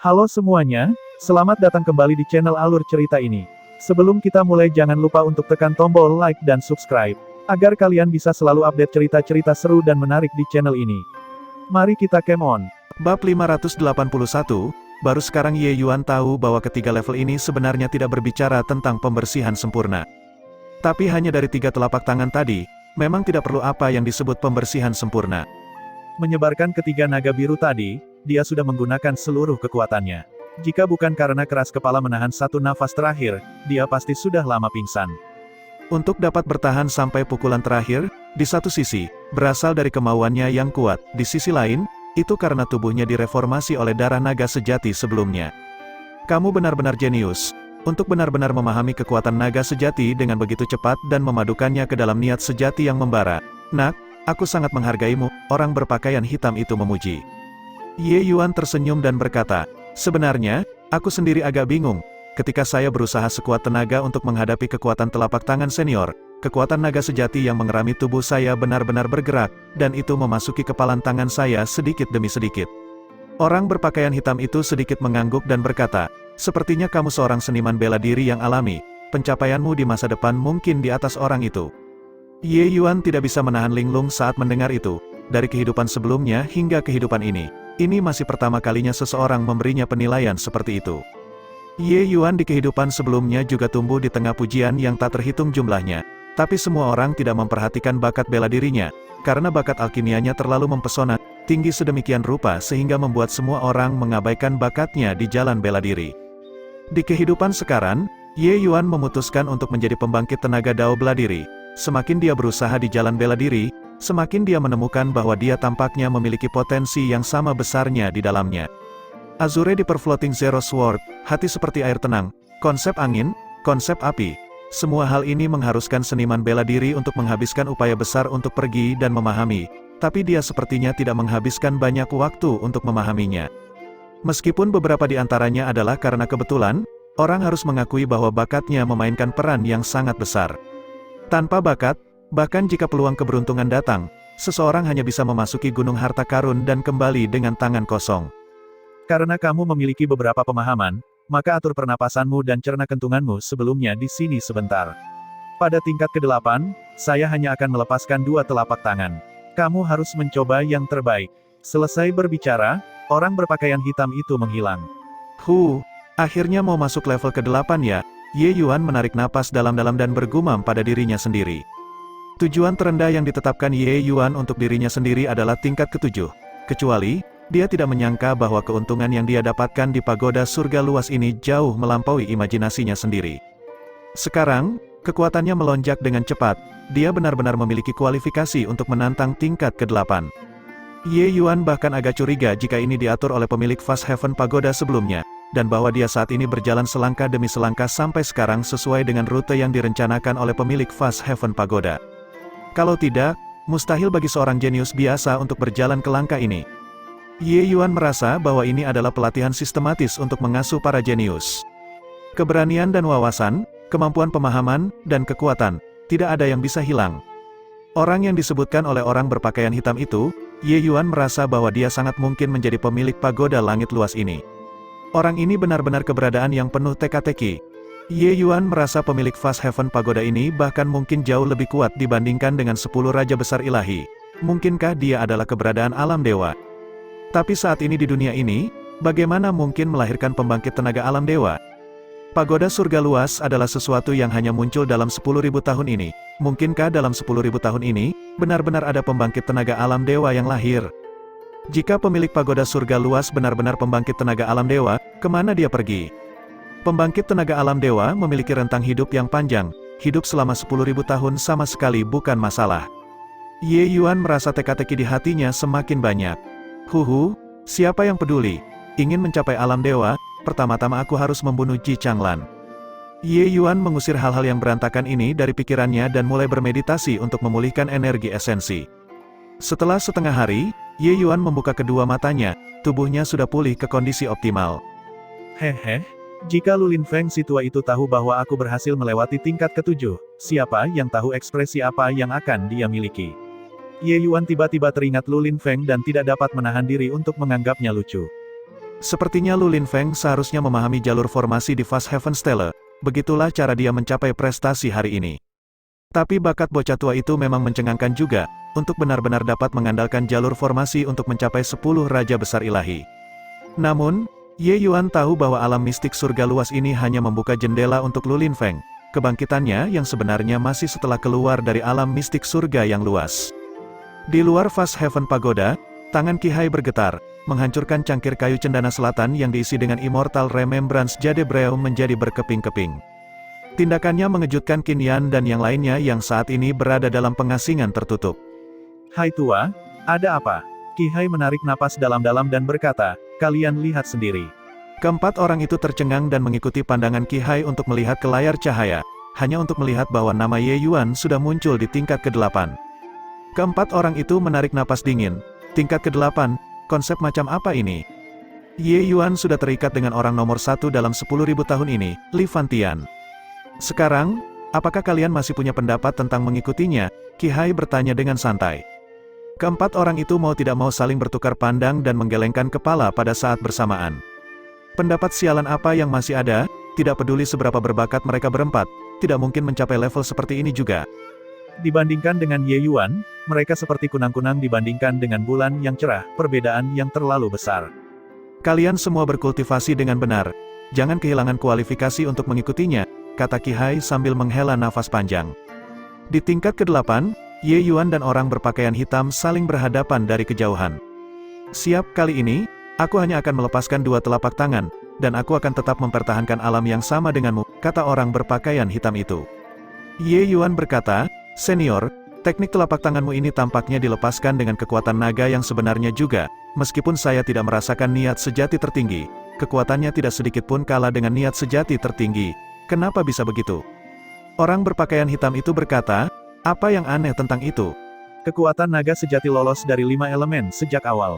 Halo semuanya, selamat datang kembali di channel Alur Cerita ini. Sebelum kita mulai jangan lupa untuk tekan tombol like dan subscribe, agar kalian bisa selalu update cerita-cerita seru dan menarik di channel ini. Mari kita game on. Bab 581, baru sekarang Ye Yuan tahu bahwa ketiga level ini sebenarnya tidak berbicara tentang pembersihan sempurna. Tapi hanya dari 3 telapak tangan tadi, memang tidak perlu apa yang disebut pembersihan sempurna. Menyebarkan ketiga naga biru tadi, dia sudah menggunakan seluruh kekuatannya. Jika bukan karena keras kepala menahan satu nafas terakhir, dia pasti sudah lama pingsan. Untuk dapat bertahan sampai pukulan terakhir, di satu sisi, berasal dari kemauannya yang kuat, di sisi lain, itu karena tubuhnya direformasi oleh darah naga sejati sebelumnya. Kamu benar-benar jenius. Untuk benar-benar memahami kekuatan naga sejati dengan begitu cepat dan memadukannya ke dalam niat sejati yang membara. Nak, aku sangat menghargaimu, orang berpakaian hitam itu memuji. Ye Yuan tersenyum dan berkata, sebenarnya, aku sendiri agak bingung. Ketika saya berusaha sekuat tenaga untuk menghadapi kekuatan telapak tangan senior, kekuatan naga sejati yang mengerami tubuh saya benar-benar bergerak, dan itu memasuki kepalan tangan saya sedikit demi sedikit. Orang berpakaian hitam itu sedikit mengangguk dan berkata, sepertinya kamu seorang seniman bela diri yang alami, pencapaianmu di masa depan mungkin di atas orang itu. Ye Yuan tidak bisa menahan linglung saat mendengar itu, dari kehidupan sebelumnya hingga kehidupan ini. Ini masih pertama kalinya seseorang memberinya penilaian seperti itu. Ye Yuan di kehidupan sebelumnya juga tumbuh di tengah pujian yang tak terhitung jumlahnya. Tapi semua orang tidak memperhatikan bakat bela dirinya, karena bakat alkimianya terlalu mempesona, tinggi sedemikian rupa sehingga membuat semua orang mengabaikan bakatnya di jalan bela diri. Di kehidupan sekarang, Ye Yuan memutuskan untuk menjadi pembangkit tenaga Dao bela diri. Semakin dia berusaha di jalan bela diri, semakin dia menemukan bahwa dia tampaknya memiliki potensi yang sama besarnya di dalamnya. Azure di Floating Zero Sword, hati seperti air tenang, konsep angin, konsep api. Semua hal ini mengharuskan seniman bela diri untuk menghabiskan upaya besar untuk pergi dan memahami, tapi dia sepertinya tidak menghabiskan banyak waktu untuk memahaminya. Meskipun beberapa di antaranya adalah karena kebetulan, orang harus mengakui bahwa bakatnya memainkan peran yang sangat besar. Tanpa bakat, bahkan jika peluang keberuntungan datang, seseorang hanya bisa memasuki gunung harta karun dan kembali dengan tangan kosong. Karena kamu memiliki beberapa pemahaman, maka atur pernapasanmu dan cerna kentunganmu sebelumnya di sini sebentar. Pada tingkat ke-8, saya hanya akan melepaskan 2 telapak tangan. Kamu harus mencoba yang terbaik. Selesai berbicara, orang berpakaian hitam itu menghilang. Akhirnya mau masuk level ke-8 ya? Ye Yuan menarik napas dalam-dalam dan bergumam pada dirinya sendiri. Tujuan terendah yang ditetapkan Ye Yuan untuk dirinya sendiri adalah tingkat ke-7. Kecuali, dia tidak menyangka bahwa keuntungan yang dia dapatkan di pagoda surga luas ini jauh melampaui imajinasinya sendiri. Sekarang, kekuatannya melonjak dengan cepat, dia benar-benar memiliki kualifikasi untuk menantang tingkat ke-8. Ye Yuan bahkan agak curiga jika ini diatur oleh pemilik Fast Heaven Pagoda sebelumnya, dan bahwa dia saat ini berjalan selangkah demi selangkah sampai sekarang sesuai dengan rute yang direncanakan oleh pemilik Fast Heaven Pagoda. Kalau tidak, mustahil bagi seorang jenius biasa untuk berjalan ke langkah ini. Ye Yuan merasa bahwa ini adalah pelatihan sistematis untuk mengasuh para jenius. Keberanian dan wawasan, kemampuan pemahaman, dan kekuatan, tidak ada yang bisa hilang. Orang yang disebutkan oleh orang berpakaian hitam itu, Ye Yuan merasa bahwa dia sangat mungkin menjadi pemilik pagoda langit luas ini. Orang ini benar-benar keberadaan yang penuh teka-teki. Ye Yuan merasa pemilik Fast Heaven Pagoda ini bahkan mungkin jauh lebih kuat dibandingkan dengan 10 Raja Besar Ilahi. Mungkinkah dia adalah keberadaan alam dewa? Tapi saat ini di dunia ini, bagaimana mungkin melahirkan pembangkit tenaga alam dewa? Pagoda surga luas adalah sesuatu yang hanya muncul dalam 10.000 tahun ini. Mungkinkah dalam 10.000 tahun ini, benar-benar ada pembangkit tenaga alam dewa yang lahir? Jika pemilik pagoda surga luas benar-benar pembangkit tenaga alam dewa, kemana dia pergi? Pembangkit tenaga alam dewa memiliki rentang hidup yang panjang, hidup selama 10.000 tahun sama sekali bukan masalah. Ye Yuan merasa teka-teki di hatinya semakin banyak. Siapa yang peduli? Ingin mencapai alam dewa, pertama-tama aku harus membunuh Ji Changlan. Ye Yuan mengusir hal-hal yang berantakan ini dari pikirannya dan mulai bermeditasi untuk memulihkan energi esensi. Setelah setengah hari, Ye Yuan membuka kedua matanya, tubuhnya sudah pulih ke kondisi optimal. Jika Lulin Feng si tua itu tahu bahwa aku berhasil melewati tingkat ke-7, siapa yang tahu ekspresi apa yang akan dia miliki? Ye Yuan tiba-tiba teringat Lulin Feng dan tidak dapat menahan diri untuk menganggapnya lucu. Sepertinya Lu Linfeng seharusnya memahami jalur formasi di Fast Heaven Stele, begitulah cara dia mencapai prestasi hari ini. Tapi bakat bocah tua itu memang mencengangkan juga, untuk benar-benar dapat mengandalkan jalur formasi untuk mencapai 10 Raja Besar Ilahi. Namun, Ye Yuan tahu bahwa alam mistik surga luas ini hanya membuka jendela untuk Lu Linfeng, kebangkitannya yang sebenarnya masih setelah keluar dari alam mistik surga yang luas. Di luar Fast Heaven Pagoda, tangan Qi Hai bergetar, menghancurkan cangkir kayu cendana selatan yang diisi dengan Immortal Remembrance Jade Brew menjadi berkeping-keping. Tindakannya mengejutkan Qin Yan dan yang lainnya yang saat ini berada dalam pengasingan tertutup. Hai tua, ada apa? Qi Hai menarik napas dalam-dalam dan berkata, kalian lihat sendiri. Keempat orang itu tercengang dan mengikuti pandangan Qi Hai untuk melihat ke layar cahaya, hanya untuk melihat bahwa nama Ye Yuan sudah muncul di tingkat ke-8. Keempat orang itu menarik napas dingin. Tingkat ke-8, konsep macam apa ini? Ye Yuan sudah terikat dengan orang nomor 1 dalam 10.000 tahun ini, Li Fantian. Sekarang, apakah kalian masih punya pendapat tentang mengikutinya? Qi Hai bertanya dengan santai. Keempat orang itu mau tidak mau saling bertukar pandang dan menggelengkan kepala pada saat bersamaan. Pendapat sialan apa yang masih ada, tidak peduli seberapa berbakat mereka berempat, tidak mungkin mencapai level seperti ini juga. Dibandingkan dengan Ye Yuan, mereka seperti kunang-kunang dibandingkan dengan bulan yang cerah, perbedaan yang terlalu besar. Kalian semua berkultivasi dengan benar, jangan kehilangan kualifikasi untuk mengikutinya, kata Qi Hai sambil menghela nafas panjang. Di tingkat ke-8, Ye Yuan dan orang berpakaian hitam saling berhadapan dari kejauhan. Siap, kali ini, aku hanya akan melepaskan 2 telapak tangan, dan aku akan tetap mempertahankan alam yang sama denganmu, kata orang berpakaian hitam itu. Ye Yuan berkata, senior, teknik telapak tanganmu ini tampaknya dilepaskan dengan kekuatan naga yang sebenarnya juga, meskipun saya tidak merasakan niat sejati tertinggi, kekuatannya tidak sedikit pun kalah dengan niat sejati tertinggi. Kenapa bisa begitu? Orang berpakaian hitam itu berkata, apa yang aneh tentang itu? Kekuatan naga sejati lolos dari 5 elemen sejak awal.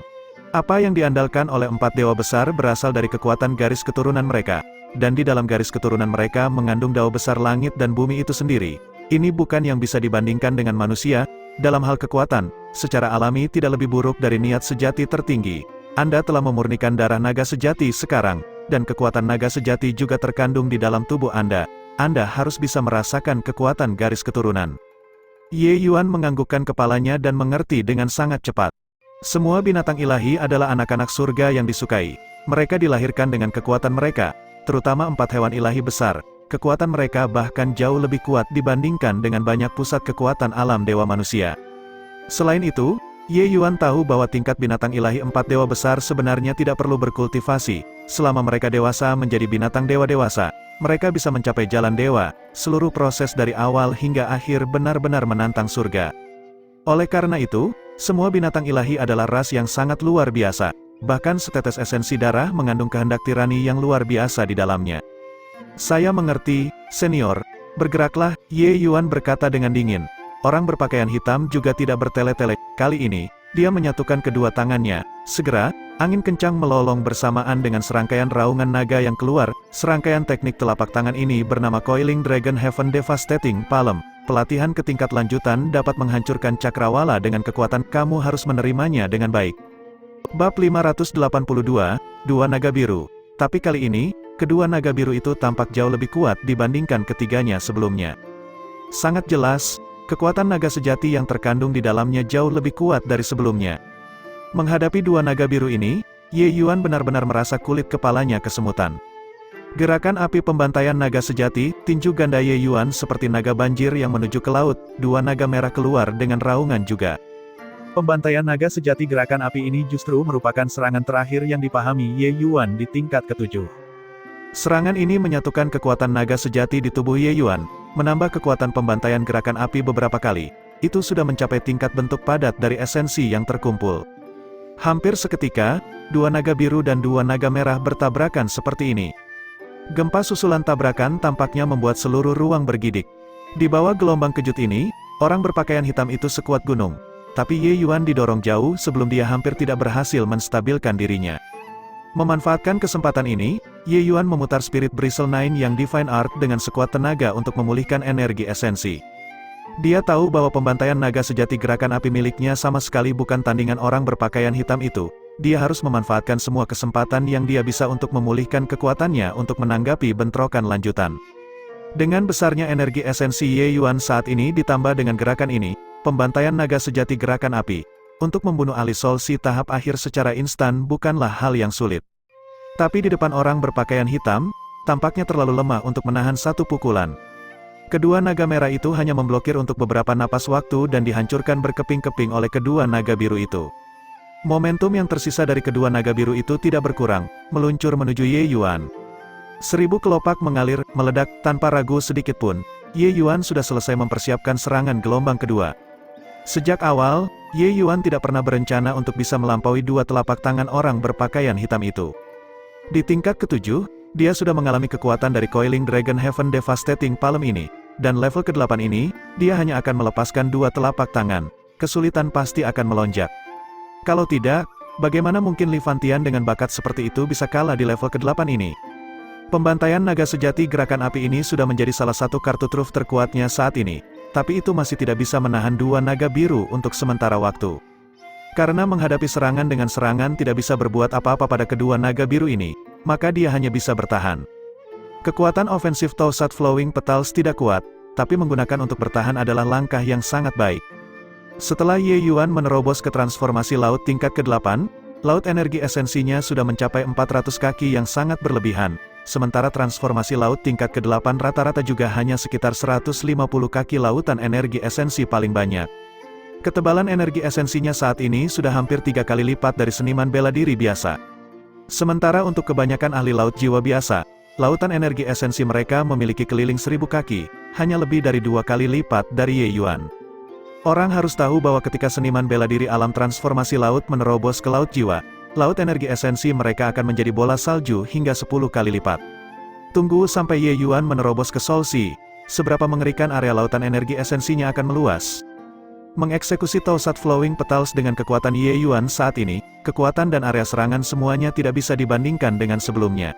Apa yang diandalkan oleh 4 dewa besar berasal dari kekuatan garis keturunan mereka, dan di dalam garis keturunan mereka mengandung dao besar langit dan bumi itu sendiri. Ini bukan yang bisa dibandingkan dengan manusia, dalam hal kekuatan, secara alami tidak lebih buruk dari niat sejati tertinggi. Anda telah memurnikan darah naga sejati sekarang, dan kekuatan naga sejati juga terkandung di dalam tubuh Anda. Anda harus bisa merasakan kekuatan garis keturunan. Ye Yuan menganggukkan kepalanya dan mengerti dengan sangat cepat. Semua binatang ilahi adalah anak-anak surga yang disukai. Mereka dilahirkan dengan kekuatan mereka, terutama 4 hewan ilahi besar. Kekuatan mereka bahkan jauh lebih kuat dibandingkan dengan banyak pusat kekuatan alam dewa manusia. Selain itu, Ye Yuan tahu bahwa tingkat binatang ilahi 4 dewa besar sebenarnya tidak perlu berkultivasi. Selama mereka dewasa menjadi binatang dewa dewasa, mereka bisa mencapai jalan dewa. Seluruh proses dari awal hingga akhir benar-benar menantang surga. Oleh karena itu, semua binatang ilahi adalah ras yang sangat luar biasa. Bahkan setetes esensi darah mengandung kehendak tirani yang luar biasa di dalamnya. Saya mengerti, senior. Bergeraklah, Ye Yuan berkata dengan dingin. Orang berpakaian hitam juga tidak bertele-tele. Kali ini, dia menyatukan kedua tangannya. Segera, angin kencang melolong bersamaan dengan serangkaian raungan naga yang keluar. Serangkaian teknik telapak tangan ini bernama Coiling Dragon Heaven Devastating Palm. Pelatihan ke tingkat lanjutan dapat menghancurkan cakrawala dengan kekuatan. Kamu harus menerimanya dengan baik. Bab 582, Dua Naga Biru. Tapi kali ini, kedua naga biru itu tampak jauh lebih kuat dibandingkan ketiganya sebelumnya. Sangat jelas, kekuatan naga sejati yang terkandung di dalamnya jauh lebih kuat dari sebelumnya. Menghadapi dua naga biru ini, Ye Yuan benar-benar merasa kulit kepalanya kesemutan. Gerakan api pembantaian naga sejati, tinju ganda Ye Yuan seperti naga banjir yang menuju ke laut, dua naga merah keluar dengan raungan juga. Pembantaian naga sejati gerakan api ini justru merupakan serangan terakhir yang dipahami Ye Yuan di tingkat ke-7. Serangan ini menyatukan kekuatan naga sejati di tubuh Ye Yuan, menambah kekuatan pembantaian gerakan api beberapa kali. Itu sudah mencapai tingkat bentuk padat dari esensi yang terkumpul. Hampir seketika, dua naga biru dan dua naga merah bertabrakan seperti ini. Gempa susulan tabrakan tampaknya membuat seluruh ruang bergidik. Di bawah gelombang kejut ini, orang berpakaian hitam itu sekuat gunung. Tapi Ye Yuan didorong jauh sebelum dia hampir tidak berhasil menstabilkan dirinya. Memanfaatkan kesempatan ini, Ye Yuan memutar Spirit Bristle 9 yang Divine Art dengan sekuat tenaga untuk memulihkan energi esensi. Dia tahu bahwa pembantaian naga sejati gerakan api miliknya sama sekali bukan tandingan orang berpakaian hitam itu. dia harus memanfaatkan semua kesempatan yang dia bisa untuk memulihkan kekuatannya untuk menanggapi bentrokan lanjutan. Dengan besarnya energi esensi Ye Yuan saat ini ditambah dengan gerakan ini, pembantaian naga sejati gerakan api, untuk membunuh ahli Soul Si tahap akhir secara instan bukanlah hal yang sulit. Tapi di depan orang berpakaian hitam, tampaknya terlalu lemah untuk menahan satu pukulan. Kedua naga merah itu hanya memblokir untuk beberapa napas waktu dan dihancurkan berkeping-keping oleh kedua naga biru itu. Momentum yang tersisa dari kedua naga biru itu tidak berkurang, meluncur menuju Ye Yuan. 1000 kelopak mengalir, meledak, tanpa ragu sedikitpun. Ye Yuan sudah selesai mempersiapkan serangan gelombang kedua. Sejak awal, Ye Yuan tidak pernah berencana untuk bisa melampaui dua telapak tangan orang berpakaian hitam itu. Di tingkat ketujuh, dia sudah mengalami kekuatan dari Coiling Dragon Heaven Devastating Palm ini, dan level ke-8 ini, dia hanya akan melepaskan dua telapak tangan. Kesulitan pasti akan melonjak. Kalau tidak, bagaimana mungkin Livantian dengan bakat seperti itu bisa kalah di level ke-8 ini? Pembantaian naga sejati gerakan api ini sudah menjadi salah satu kartu truf terkuatnya saat ini, tapi itu masih tidak bisa menahan dua naga biru untuk sementara waktu. Karena menghadapi serangan dengan serangan tidak bisa berbuat apa-apa pada kedua naga biru ini, maka dia hanya bisa bertahan. Kekuatan ofensif Toussaint Flowing Petals tidak kuat, tapi menggunakan untuk bertahan adalah langkah yang sangat baik. Setelah Ye Yuan menerobos ke transformasi laut tingkat ke-8, laut energi esensinya sudah mencapai 400 kaki yang sangat berlebihan, sementara transformasi laut tingkat ke-8 rata-rata juga hanya sekitar 150 kaki lautan energi esensi paling banyak. Ketebalan energi esensinya saat ini sudah hampir 3 kali lipat dari seniman bela diri biasa. Sementara untuk kebanyakan ahli laut jiwa biasa, lautan energi esensi mereka memiliki keliling 1000 kaki, hanya lebih dari 2 kali lipat dari Ye Yuan. Orang harus tahu bahwa ketika seniman bela diri alam transformasi laut menerobos ke laut jiwa, laut energi esensi mereka akan menjadi bola salju hingga 10 kali lipat. Tunggu sampai Ye Yuan menerobos ke Soul Sea, seberapa mengerikan area lautan energi esensinya akan meluas. Mengeksekusi Toussaint Flowing Petals dengan kekuatan Ye Yuan saat ini, kekuatan dan area serangan semuanya tidak bisa dibandingkan dengan sebelumnya.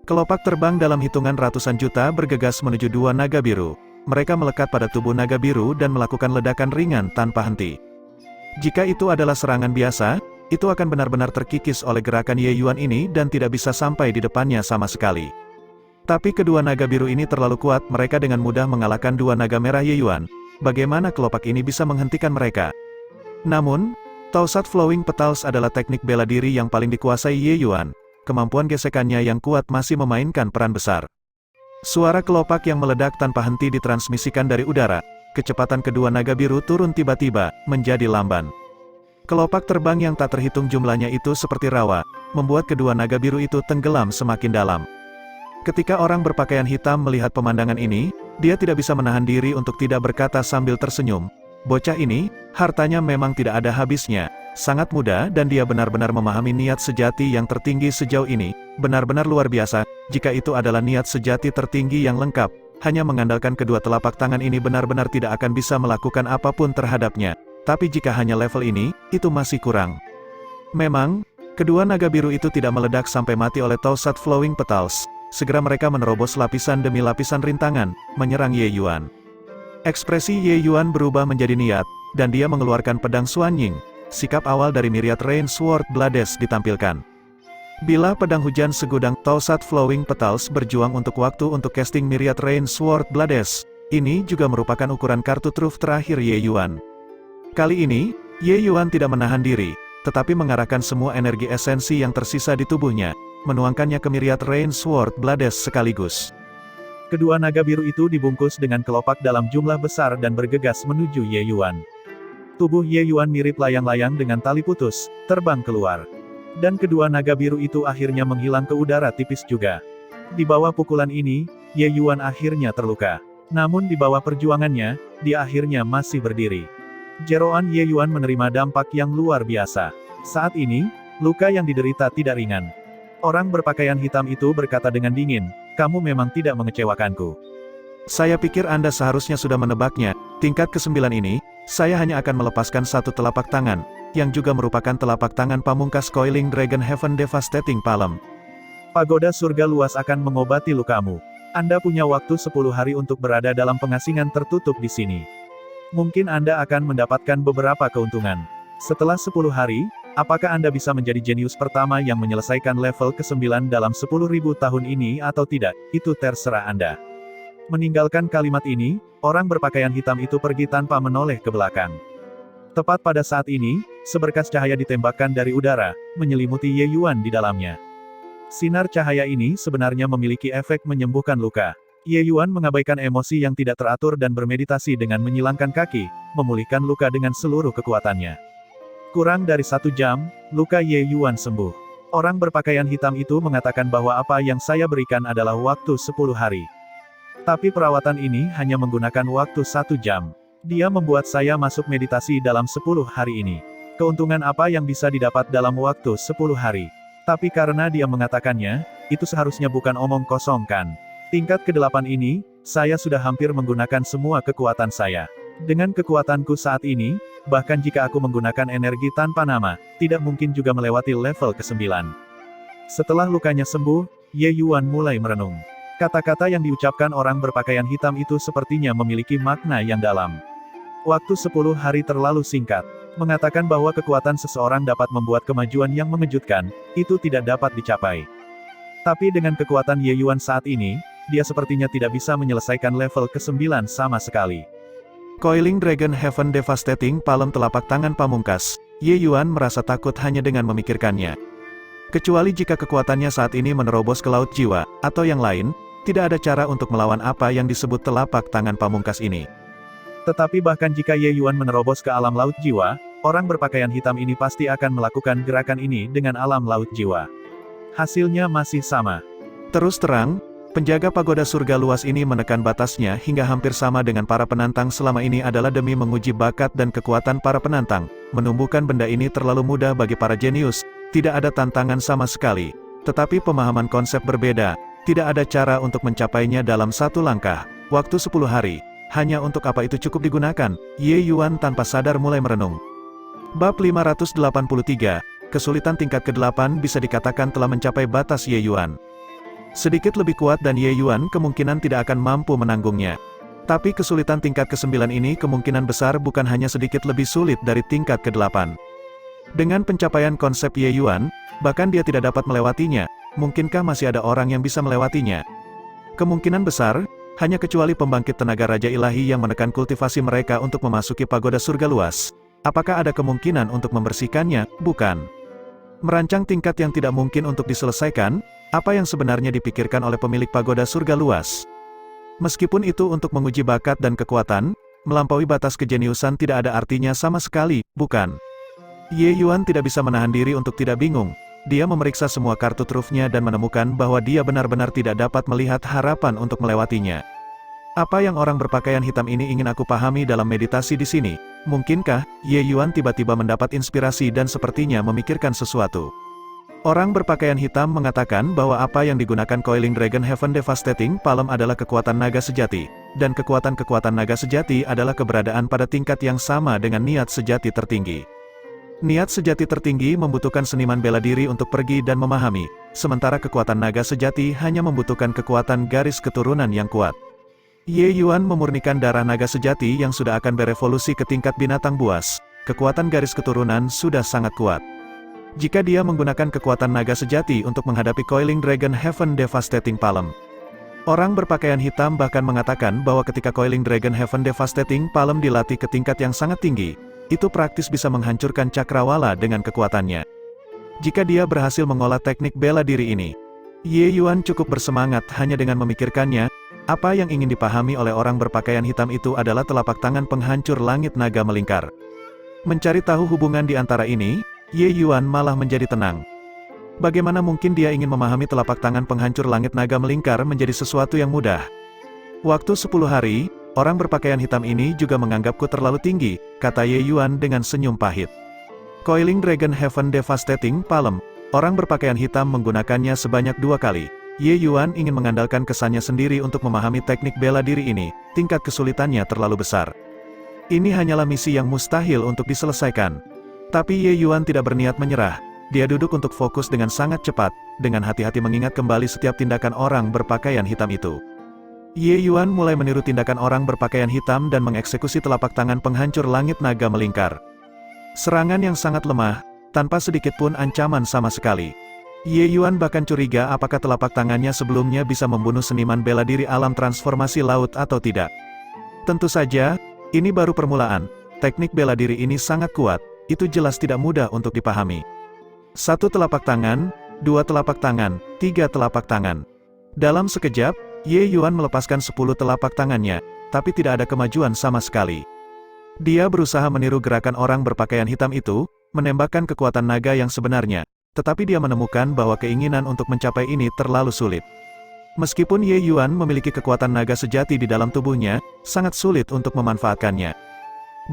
Kelopak terbang dalam hitungan ratusan juta bergegas menuju dua naga biru. Mereka melekat pada tubuh naga biru dan melakukan ledakan ringan tanpa henti. Jika itu adalah serangan biasa, itu akan benar-benar terkikis oleh gerakan Ye Yuan ini dan tidak bisa sampai di depannya sama sekali. Tapi kedua naga biru ini terlalu kuat, mereka dengan mudah mengalahkan dua naga merah Ye Yuan. Bagaimana kelopak ini bisa menghentikan mereka? Namun, Toussaint Flowing Petals adalah teknik bela diri yang paling dikuasai Ye Yuan. Kemampuan gesekannya yang kuat masih memainkan peran besar. Suara kelopak yang meledak tanpa henti ditransmisikan dari udara. Kecepatan kedua naga biru turun tiba-tiba, menjadi lamban. Kelopak terbang yang tak terhitung jumlahnya itu seperti rawa, membuat kedua naga biru itu tenggelam semakin dalam. Ketika orang berpakaian hitam melihat pemandangan ini, dia tidak bisa menahan diri untuk tidak berkata sambil tersenyum. Bocah ini, hartanya memang tidak ada habisnya, sangat muda dan dia benar-benar memahami niat sejati yang tertinggi sejauh ini, benar-benar luar biasa, jika itu adalah niat sejati tertinggi yang lengkap, hanya mengandalkan kedua telapak tangan ini benar-benar tidak akan bisa melakukan apapun terhadapnya, tapi jika hanya level ini, itu masih kurang. Memang, kedua naga biru itu tidak meledak sampai mati oleh Toussaint Flowing Petals. Segera mereka menerobos lapisan demi lapisan rintangan, menyerang Ye Yuan. Ekspresi Ye Yuan berubah menjadi niat, dan dia mengeluarkan pedang Xuanying. Sikap awal dari Myriad Rain Sword Blades ditampilkan. Bila pedang hujan segudang Toussaint Flowing Petals berjuang untuk waktu untuk casting Myriad Rain Sword Blades, ini juga merupakan ukuran kartu truf terakhir Ye Yuan. Kali ini, Ye Yuan tidak menahan diri, tetapi mengarahkan semua energi esensi yang tersisa di tubuhnya, menuangkannya ke Myriad Rain Sword Blades sekaligus. Kedua naga biru itu dibungkus dengan kelopak dalam jumlah besar dan bergegas menuju Ye Yuan. Tubuh Ye Yuan mirip layang-layang dengan tali putus, terbang keluar. Dan kedua naga biru itu akhirnya menghilang ke udara tipis juga. Di bawah pukulan ini, Ye Yuan akhirnya terluka. Namun di bawah perjuangannya, dia akhirnya masih berdiri. Jeroan Ye Yuan menerima dampak yang luar biasa. Saat ini, luka yang diderita tidak ringan. Orang berpakaian hitam itu berkata dengan dingin, "Kamu memang tidak mengecewakanku." Saya pikir Anda seharusnya sudah menebaknya. Tingkat ke-9 ini, saya hanya akan melepaskan satu telapak tangan, yang juga merupakan telapak tangan pamungkas Coiling Dragon Heaven Devastating Palm. Pagoda surga luas akan mengobati lukamu. Anda punya waktu 10 hari untuk berada dalam pengasingan tertutup di sini. Mungkin Anda akan mendapatkan beberapa keuntungan. Setelah 10 hari, Apakah Anda bisa menjadi jenius pertama yang menyelesaikan level ke-9 dalam 10.000 tahun ini atau tidak, itu terserah Anda. Meninggalkan kalimat ini, orang berpakaian hitam itu pergi tanpa menoleh ke belakang. Tepat pada saat ini, seberkas cahaya ditembakkan dari udara, menyelimuti Ye Yuan di dalamnya. Sinar cahaya ini sebenarnya memiliki efek menyembuhkan luka. Ye Yuan mengabaikan emosi yang tidak teratur dan bermeditasi dengan menyilangkan kaki, memulihkan luka dengan seluruh kekuatannya. Kurang dari 1 jam, luka Ye Yuan sembuh. Orang berpakaian hitam itu mengatakan bahwa apa yang saya berikan adalah waktu 10 hari. Tapi perawatan ini hanya menggunakan waktu 1 jam. Dia membuat saya masuk meditasi dalam 10 hari ini. Keuntungan apa yang bisa didapat dalam waktu 10 hari? Tapi karena dia mengatakannya, itu seharusnya bukan omong kosong kan? Tingkat ke-8 ini, saya sudah hampir menggunakan semua kekuatan saya. Dengan kekuatanku saat ini, bahkan jika aku menggunakan energi tanpa nama, tidak mungkin juga melewati level ke-9. Setelah lukanya sembuh, Ye Yuan mulai merenung. Kata-kata yang diucapkan orang berpakaian hitam itu sepertinya memiliki makna yang dalam. Waktu 10 hari terlalu singkat. Mengatakan bahwa kekuatan seseorang dapat membuat kemajuan yang mengejutkan, itu tidak dapat dicapai. Tapi dengan kekuatan Ye Yuan saat ini, dia sepertinya tidak bisa menyelesaikan level ke-9 sama sekali. Coiling Dragon Heaven Devastating Palm telapak tangan pamungkas, Ye Yuan merasa takut hanya dengan memikirkannya. Kecuali jika kekuatannya saat ini menerobos ke laut jiwa, atau yang lain, tidak ada cara untuk melawan apa yang disebut telapak tangan pamungkas ini. Tetapi bahkan jika Ye Yuan menerobos ke alam laut jiwa, orang berpakaian hitam ini pasti akan melakukan gerakan ini dengan alam laut jiwa. Hasilnya masih sama. Terus terang, penjaga pagoda surga luas ini menekan batasnya hingga hampir sama dengan para penantang selama ini adalah demi menguji bakat dan kekuatan para penantang. Menumbuhkan benda ini terlalu mudah bagi para jenius, tidak ada tantangan sama sekali. Tetapi pemahaman konsep berbeda, tidak ada cara untuk mencapainya dalam 1 langkah. Waktu 10 hari, hanya untuk apa itu cukup digunakan? Ye Yuan tanpa sadar mulai merenung. Bab 583, kesulitan tingkat ke-8 bisa dikatakan telah mencapai batas Ye Yuan. Sedikit lebih kuat dan Ye Yuan kemungkinan tidak akan mampu menanggungnya. Tapi kesulitan tingkat ke-9 ini kemungkinan besar bukan hanya sedikit lebih sulit dari tingkat ke-8. Dengan pencapaian konsep Ye Yuan, bahkan dia tidak dapat melewatinya. Mungkinkah masih ada orang yang bisa melewatinya? Kemungkinan besar, hanya kecuali pembangkit tenaga Raja Ilahi yang menekan kultivasi mereka untuk memasuki pagoda surga luas. Apakah ada kemungkinan untuk membersihkannya? Bukan. Merancang tingkat yang tidak mungkin untuk diselesaikan, apa yang sebenarnya dipikirkan oleh pemilik pagoda surga luas? Meskipun itu untuk menguji bakat dan kekuatan, melampaui batas kejeniusan tidak ada artinya sama sekali, bukan? Ye Yuan tidak bisa menahan diri untuk tidak bingung. Dia memeriksa semua kartu trufnya dan menemukan bahwa dia benar-benar tidak dapat melihat harapan untuk melewatinya. Apa yang orang berpakaian hitam ini ingin aku pahami dalam meditasi di sini? Mungkinkah Ye Yuan tiba-tiba mendapat inspirasi dan sepertinya memikirkan sesuatu? Orang berpakaian hitam mengatakan bahwa apa yang digunakan Coiling Dragon Heaven Devastating Palm adalah kekuatan naga sejati, dan kekuatan-kekuatan naga sejati adalah keberadaan pada tingkat yang sama dengan niat sejati tertinggi. Niat sejati tertinggi membutuhkan seniman bela diri untuk pergi dan memahami, sementara kekuatan naga sejati hanya membutuhkan kekuatan garis keturunan yang kuat. Ye Yuan memurnikan darah naga sejati yang sudah akan berevolusi ke tingkat binatang buas. Kekuatan garis keturunan sudah sangat kuat. Jika dia menggunakan kekuatan naga sejati untuk menghadapi Coiling Dragon Heaven Devastating Palm. Orang berpakaian hitam bahkan mengatakan bahwa ketika Coiling Dragon Heaven Devastating Palm dilatih ke tingkat yang sangat tinggi, itu praktis bisa menghancurkan cakrawala dengan kekuatannya. Jika dia berhasil mengolah teknik bela diri ini, Ye Yuan cukup bersemangat hanya dengan memikirkannya. Apa yang ingin dipahami oleh orang berpakaian hitam itu adalah telapak tangan penghancur langit naga melingkar. Mencari tahu hubungan di antara ini, Ye Yuan malah menjadi tenang. Bagaimana mungkin dia ingin memahami telapak tangan penghancur langit naga melingkar menjadi sesuatu yang mudah? Waktu 10 hari, orang berpakaian hitam ini juga menganggapku terlalu tinggi, kata Ye Yuan dengan senyum pahit. Coiling Dragon Heaven Devastating Palm, orang berpakaian hitam menggunakannya sebanyak 2 kali. Ye Yuan ingin mengandalkan kesannya sendiri untuk memahami teknik bela diri ini, tingkat kesulitannya terlalu besar. Ini hanyalah misi yang mustahil untuk diselesaikan. Tapi Ye Yuan tidak berniat menyerah. Dia duduk untuk fokus dengan sangat cepat, dengan hati-hati mengingat kembali setiap tindakan orang berpakaian hitam itu. Ye Yuan mulai meniru tindakan orang berpakaian hitam dan mengeksekusi telapak tangan penghancur langit naga melingkar. Serangan yang sangat lemah, tanpa sedikit pun ancaman sama sekali. Ye Yuan bahkan curiga apakah telapak tangannya sebelumnya bisa membunuh seniman bela diri alam transformasi laut atau tidak. Tentu saja, ini baru permulaan. Teknik bela diri ini sangat kuat, itu jelas tidak mudah untuk dipahami. 1 telapak tangan, 2 telapak tangan, 3 telapak tangan. Dalam sekejap, Ye Yuan melepaskan 10 telapak tangannya, tapi tidak ada kemajuan sama sekali. Dia berusaha meniru gerakan orang berpakaian hitam itu, menembakkan kekuatan naga yang sebenarnya, tetapi dia menemukan bahwa keinginan untuk mencapai ini terlalu sulit. Meskipun Ye Yuan memiliki kekuatan naga sejati di dalam tubuhnya, sangat sulit untuk memanfaatkannya.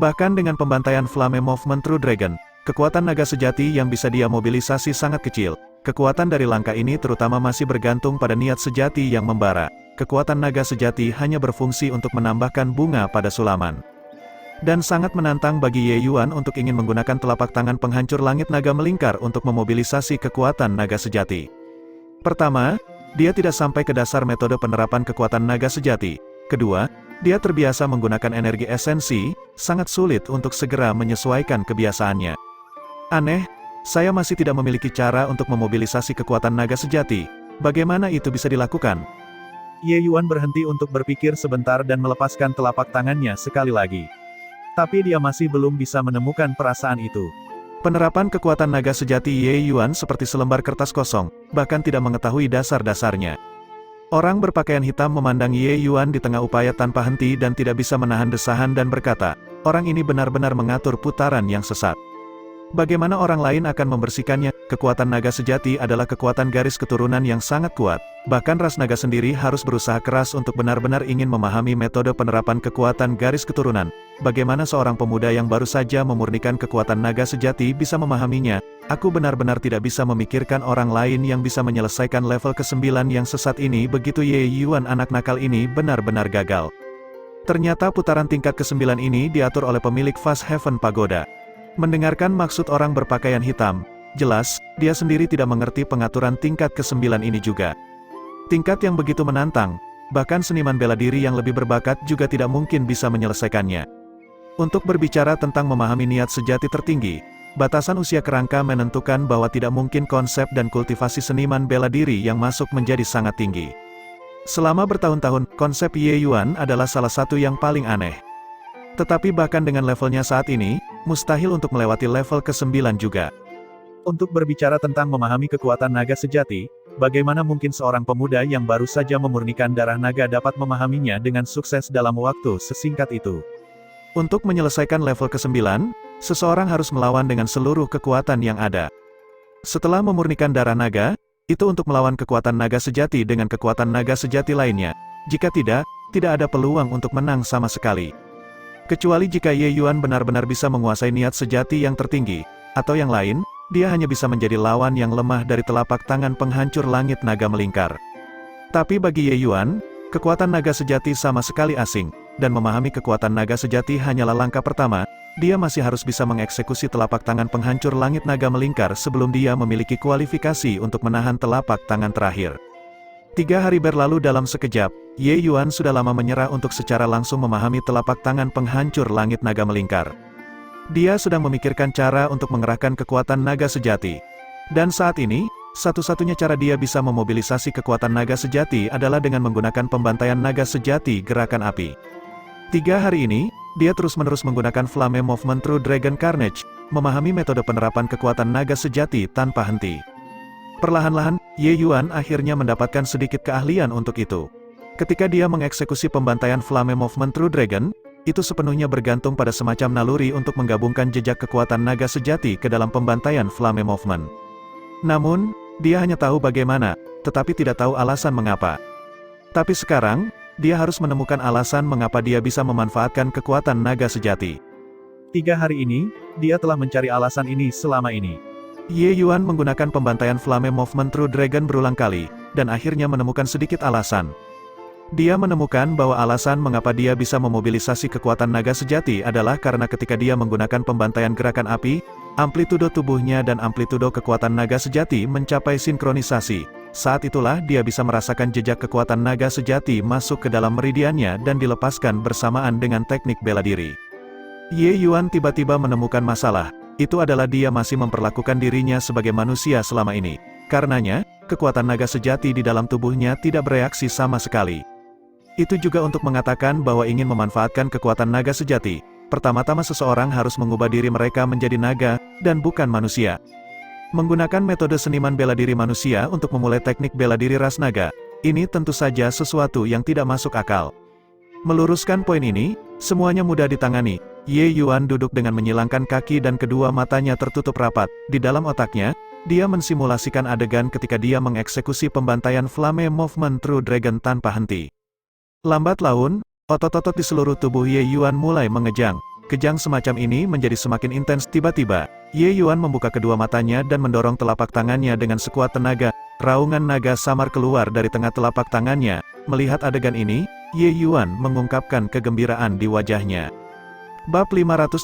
Bahkan dengan pembantaian Flame Movement True Dragon, kekuatan naga sejati yang bisa dia mobilisasi sangat kecil. Kekuatan dari langkah ini terutama masih bergantung pada niat sejati yang membara. Kekuatan naga sejati hanya berfungsi untuk menambahkan bunga pada sulaman. Dan sangat menantang bagi Ye Yuan untuk ingin menggunakan telapak tangan penghancur langit naga melingkar untuk memobilisasi kekuatan naga sejati. Pertama, dia tidak sampai ke dasar metode penerapan kekuatan naga sejati. Kedua, dia terbiasa menggunakan energi esensi, sangat sulit untuk segera menyesuaikan kebiasaannya. Aneh, saya masih tidak memiliki cara untuk memobilisasi kekuatan naga sejati. Bagaimana itu bisa dilakukan? Ye Yuan berhenti untuk berpikir sebentar dan melepaskan telapak tangannya sekali lagi. Tapi dia masih belum bisa menemukan perasaan itu. Penerapan kekuatan naga sejati Ye Yuan seperti selembar kertas kosong, bahkan tidak mengetahui dasar-dasarnya. Orang berpakaian hitam memandang Ye Yuan di tengah upaya tanpa henti dan tidak bisa menahan desahan dan berkata, orang ini benar-benar mengatur putaran yang sesat. Bagaimana orang lain akan membersihkannya? Kekuatan naga sejati adalah kekuatan garis keturunan yang sangat kuat. Bahkan ras naga sendiri harus berusaha keras untuk benar-benar ingin memahami metode penerapan kekuatan garis keturunan. Bagaimana seorang pemuda yang baru saja memurnikan kekuatan naga sejati bisa memahaminya? Aku benar-benar tidak bisa memikirkan orang lain yang bisa menyelesaikan level ke-9 yang sesat ini. Begitu Ye Yuan anak nakal ini benar-benar gagal. Ternyata putaran tingkat ke-9 ini diatur oleh pemilik Fast Heaven Pagoda. Mendengarkan maksud orang berpakaian hitam, jelas, dia sendiri tidak mengerti pengaturan tingkat ke-9 ini juga. Tingkat yang begitu menantang, bahkan seniman bela diri yang lebih berbakat juga tidak mungkin bisa menyelesaikannya. Untuk berbicara tentang memahami niat sejati tertinggi, batasan usia kerangka menentukan bahwa tidak mungkin konsep dan kultivasi seniman bela diri yang masuk menjadi sangat tinggi. Selama bertahun-tahun, konsep Ye Yuan adalah salah satu yang paling aneh. Tetapi bahkan dengan levelnya saat ini, mustahil untuk melewati level ke-9 juga. Untuk berbicara tentang memahami kekuatan naga sejati, bagaimana mungkin seorang pemuda yang baru saja memurnikan darah naga dapat memahaminya dengan sukses dalam waktu sesingkat itu? Untuk menyelesaikan level ke-9, seseorang harus melawan dengan seluruh kekuatan yang ada. Setelah memurnikan darah naga, itu untuk melawan kekuatan naga sejati dengan kekuatan naga sejati lainnya. Jika tidak, tidak ada peluang untuk menang sama sekali. Kecuali jika Ye Yuan benar-benar bisa menguasai niat sejati yang tertinggi, atau yang lain, dia hanya bisa menjadi lawan yang lemah dari telapak tangan penghancur langit naga melingkar. Tapi bagi Ye Yuan, kekuatan naga sejati sama sekali asing, dan memahami kekuatan naga sejati hanyalah langkah pertama. Dia masih harus bisa mengeksekusi telapak tangan penghancur langit naga melingkar sebelum dia memiliki kualifikasi untuk menahan telapak tangan terakhir. 3 hari berlalu dalam sekejap, Ye Yuan sudah lama menyerah untuk secara langsung memahami telapak tangan penghancur langit naga melingkar. Dia sedang memikirkan cara untuk mengerahkan kekuatan naga sejati. Dan saat ini, satu-satunya cara dia bisa memobilisasi kekuatan naga sejati adalah dengan menggunakan pembantaian naga sejati gerakan api. 3 hari ini, dia terus-menerus menggunakan Flame Movement True Dragon Carnage, memahami metode penerapan kekuatan naga sejati tanpa henti. Perlahan-lahan, Ye Yuan akhirnya mendapatkan sedikit keahlian untuk itu. Ketika dia mengeksekusi pembantaian Flame Movement True Dragon, itu sepenuhnya bergantung pada semacam naluri untuk menggabungkan jejak kekuatan naga sejati ke dalam pembantaian Flame Movement. Namun, dia hanya tahu bagaimana, tetapi tidak tahu alasan mengapa. Tapi sekarang, dia harus menemukan alasan mengapa dia bisa memanfaatkan kekuatan naga sejati. 3 hari ini, dia telah mencari alasan ini selama ini. Ye Yuan menggunakan pembantaian Flame Movement True Dragon berulang kali, dan akhirnya menemukan sedikit alasan. Dia menemukan bahwa alasan mengapa dia bisa memobilisasi kekuatan naga sejati adalah karena ketika dia menggunakan pembantaian gerakan api, amplitudo tubuhnya dan amplitudo kekuatan naga sejati mencapai sinkronisasi. Saat itulah dia bisa merasakan jejak kekuatan naga sejati masuk ke dalam meridiannya dan dilepaskan bersamaan dengan teknik bela diri. Ye Yuan tiba-tiba menemukan masalah. itu adalah dia masih memperlakukan dirinya sebagai manusia selama ini. Karenanya, kekuatan naga sejati di dalam tubuhnya tidak bereaksi sama sekali. Itu juga untuk mengatakan bahwa ingin memanfaatkan kekuatan naga sejati, pertama-tama seseorang harus mengubah diri mereka menjadi naga, dan bukan manusia. Menggunakan metode seniman bela diri manusia untuk memulai teknik bela diri ras naga, ini tentu saja sesuatu yang tidak masuk akal. Meluruskan poin ini, semuanya mudah ditangani. Ye Yuan duduk dengan menyilangkan kaki dan kedua matanya tertutup rapat. Di dalam otaknya, dia mensimulasikan adegan ketika dia mengeksekusi pembantaian Flame Movement True Dragon tanpa henti. Lambat laun, otot-otot di seluruh tubuh Ye Yuan mulai mengejang. Kejang semacam ini menjadi semakin intens. Tiba-tiba, Ye Yuan membuka kedua matanya dan mendorong telapak tangannya dengan sekuat tenaga. Raungan naga samar keluar dari tengah telapak tangannya. Melihat adegan ini, Ye Yuan mengungkapkan kegembiraan di wajahnya. Bab 584,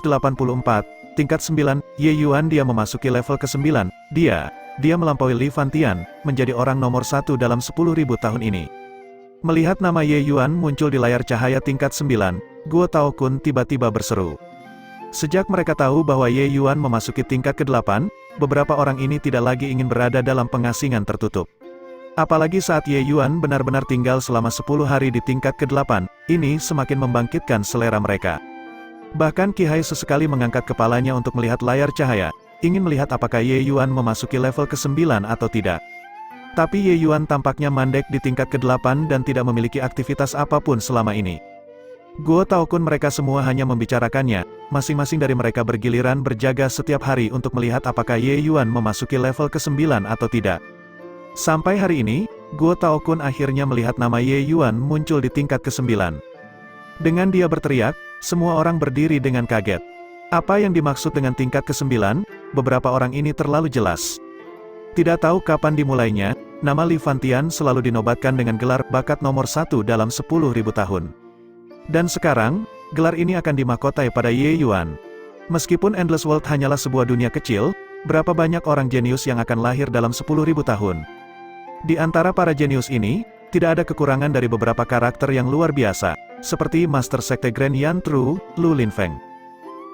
Tingkat 9, Ye Yuan. Dia memasuki level ke-9, dia melampaui Li Fantian, menjadi orang nomor 1 dalam 10.000 tahun ini. Melihat nama Ye Yuan muncul di layar cahaya tingkat 9, Guo Taokun tiba-tiba berseru. Sejak mereka tahu bahwa Ye Yuan memasuki tingkat ke-8, beberapa orang ini tidak lagi ingin berada dalam pengasingan tertutup. Apalagi saat Ye Yuan benar-benar tinggal selama 10 hari di tingkat ke-8, ini semakin membangkitkan selera mereka. Bahkan Qi Hai sesekali mengangkat kepalanya untuk melihat layar cahaya, ingin melihat apakah Ye Yuan memasuki level ke-9 atau tidak. Tapi Ye Yuan tampaknya mandek di tingkat ke-8 dan tidak memiliki aktivitas apapun selama ini. Guo Taokun mereka semua hanya membicarakannya, masing-masing dari mereka bergiliran berjaga setiap hari untuk melihat apakah Ye Yuan memasuki level ke-9 atau tidak. Sampai hari ini, Guo Taokun akhirnya melihat nama Ye Yuan muncul di tingkat ke-9. Dengan dia berteriak, semua orang berdiri dengan kaget. Apa yang dimaksud dengan tingkat ke-9? Beberapa orang ini terlalu jelas. Tidak tahu kapan dimulainya, nama Li Fantian selalu dinobatkan dengan gelar bakat nomor 1 dalam 10.000 tahun. Dan sekarang, gelar ini akan dimahkotai pada Ye Yuan. Meskipun Endless World hanyalah sebuah dunia kecil, berapa banyak orang jenius yang akan lahir dalam 10.000 tahun? Di antara para jenius ini, tidak ada kekurangan dari beberapa karakter yang luar biasa, seperti Master Sekte Grand Yan Tru, Lu Linfeng.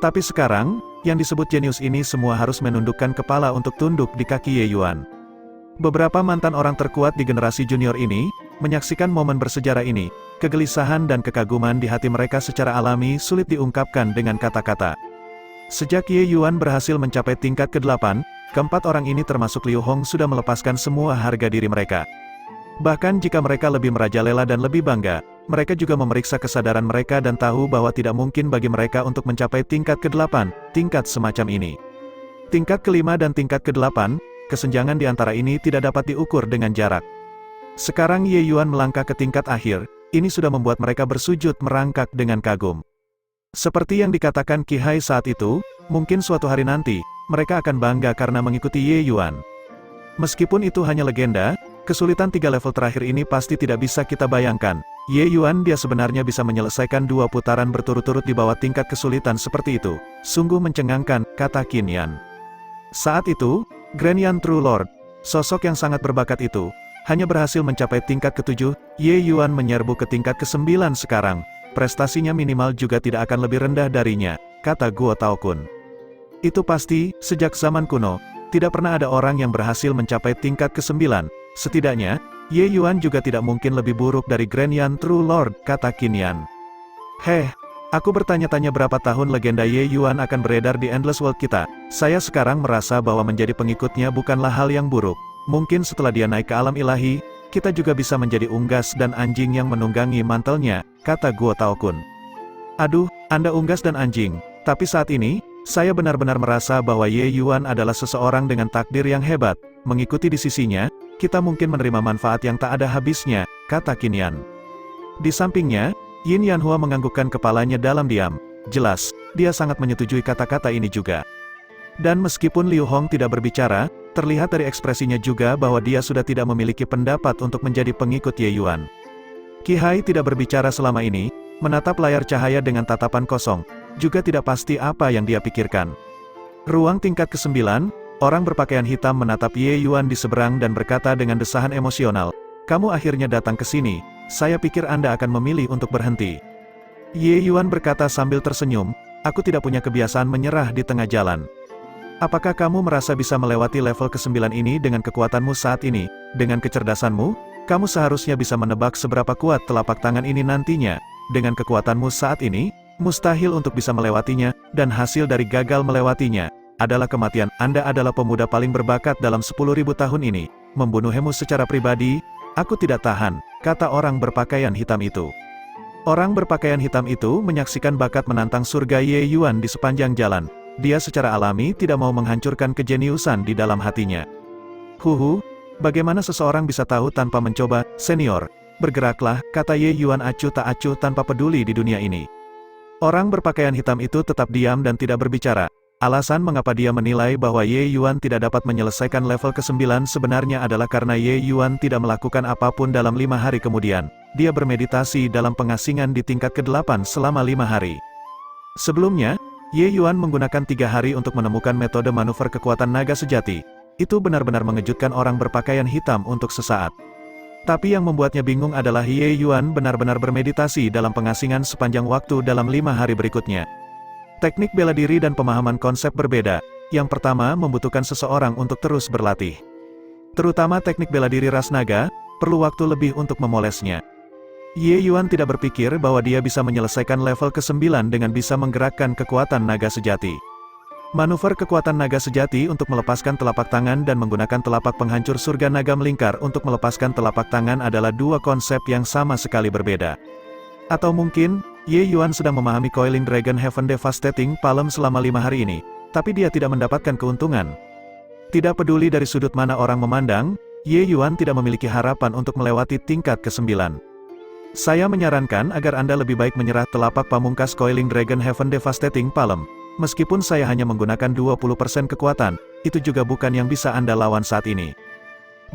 Tapi sekarang, yang disebut jenius ini semua harus menundukkan kepala untuk tunduk di kaki Ye Yuan. Beberapa mantan orang terkuat di generasi junior ini, menyaksikan momen bersejarah ini, kegelisahan dan kekaguman di hati mereka secara alami sulit diungkapkan dengan kata-kata. Sejak Ye Yuan berhasil mencapai tingkat ke-8, keempat orang ini termasuk Liu Hong sudah melepaskan semua harga diri mereka. Bahkan jika mereka lebih merajalela dan lebih bangga, mereka juga memeriksa kesadaran mereka dan tahu bahwa tidak mungkin bagi mereka untuk mencapai tingkat ke-8, tingkat semacam ini. Tingkat ke-5 dan tingkat ke-8, kesenjangan di antara ini tidak dapat diukur dengan jarak. Sekarang Ye Yuan melangkah ke tingkat akhir, ini sudah membuat mereka bersujud merangkak dengan kagum. Seperti yang dikatakan Qi Hai saat itu, mungkin suatu hari nanti, mereka akan bangga karena mengikuti Ye Yuan. Meskipun itu hanya legenda, kesulitan 3 level terakhir ini pasti tidak bisa kita bayangkan. Ye Yuan dia sebenarnya bisa menyelesaikan 2 putaran berturut-turut di bawah tingkat kesulitan seperti itu. Sungguh mencengangkan, kata Qin Yan. Saat itu, Grand Yan True Lord, sosok yang sangat berbakat itu, hanya berhasil mencapai tingkat ke-7, Ye Yuan menyerbu ke tingkat ke-9 sekarang. Prestasinya minimal juga tidak akan lebih rendah darinya, kata Guo Taokun. Itu pasti, sejak zaman kuno, tidak pernah ada orang yang berhasil mencapai tingkat ke-9. Setidaknya, Ye Yuan juga tidak mungkin lebih buruk dari Grand Yan True Lord, kata Qin Yan. Aku bertanya-tanya berapa tahun legenda Ye Yuan akan beredar di Endless World kita. Saya sekarang merasa bahwa menjadi pengikutnya bukanlah hal yang buruk. Mungkin setelah dia naik ke alam ilahi, kita juga bisa menjadi unggas dan anjing yang menunggangi mantelnya, kata Guo Taokun. Aduh, Anda unggas dan anjing. Tapi saat ini, saya benar-benar merasa bahwa Ye Yuan adalah seseorang dengan takdir yang hebat. Mengikuti di sisinya, kita mungkin menerima manfaat yang tak ada habisnya, kata Qin Yan. Di sampingnya, Yin Yanhua menganggukkan kepalanya dalam diam. Jelas, dia sangat menyetujui kata-kata ini juga. Dan meskipun Liu Hong tidak berbicara, terlihat dari ekspresinya juga bahwa dia sudah tidak memiliki pendapat untuk menjadi pengikut Ye Yuan. Qi Hai tidak berbicara selama ini, menatap layar cahaya dengan tatapan kosong, juga tidak pasti apa yang dia pikirkan. Ruang tingkat ke-9, orang berpakaian hitam menatap Ye Yuan di seberang dan berkata dengan desahan emosional, "Kamu akhirnya datang ke sini, saya pikir Anda akan memilih untuk berhenti." Ye Yuan berkata sambil tersenyum, "Aku tidak punya kebiasaan menyerah di tengah jalan. Apakah kamu merasa bisa melewati level ke-9 ini dengan kekuatanmu saat ini? Dengan kecerdasanmu, kamu seharusnya bisa menebak seberapa kuat telapak tangan ini nantinya. Dengan kekuatanmu saat ini, mustahil untuk bisa melewatinya, dan hasil dari gagal melewatinya adalah kematian. Anda adalah pemuda paling berbakat dalam 10.000 tahun ini. Membunuhmu secara pribadi, aku tidak tahan, kata orang berpakaian hitam itu. Orang berpakaian hitam itu menyaksikan bakat menantang surga Ye Yuan di sepanjang jalan. Dia secara alami tidak mau menghancurkan kejeniusan di dalam hatinya. Bagaimana seseorang bisa tahu tanpa mencoba, senior? Bergeraklah, kata Ye Yuan acuh tak acuh tanpa peduli di dunia ini. Orang berpakaian hitam itu tetap diam dan tidak berbicara. Alasan mengapa dia menilai bahwa Ye Yuan tidak dapat menyelesaikan level ke-9 sebenarnya adalah karena Ye Yuan tidak melakukan apapun dalam 5 hari kemudian. Dia bermeditasi dalam pengasingan di tingkat ke-8 selama 5 hari. Sebelumnya, Ye Yuan menggunakan 3 hari untuk menemukan metode manuver kekuatan naga sejati. Itu benar-benar mengejutkan orang berpakaian hitam untuk sesaat. Tapi yang membuatnya bingung adalah Ye Yuan benar-benar bermeditasi dalam pengasingan sepanjang waktu dalam 5 hari berikutnya. Teknik bela diri dan pemahaman konsep berbeda. Yang pertama membutuhkan seseorang untuk terus berlatih. Terutama teknik bela diri ras naga, perlu waktu lebih untuk memolesnya. Ye Yuan tidak berpikir bahwa dia bisa menyelesaikan level ke-9 dengan bisa menggerakkan kekuatan naga sejati. Manuver kekuatan naga sejati untuk melepaskan telapak tangan dan menggunakan telapak penghancur surga naga melingkar untuk melepaskan telapak tangan adalah dua konsep yang sama sekali berbeda. Atau mungkin, Ye Yuan sedang memahami Coiling Dragon Heaven Devastating Palm selama 5 hari ini, tapi dia tidak mendapatkan keuntungan. Tidak peduli dari sudut mana orang memandang, Ye Yuan tidak memiliki harapan untuk melewati tingkat ke-9. Saya menyarankan agar Anda lebih baik menyerah telapak pamungkas Coiling Dragon Heaven Devastating Palm. Meskipun saya hanya menggunakan 20% kekuatan, itu juga bukan yang bisa Anda lawan saat ini.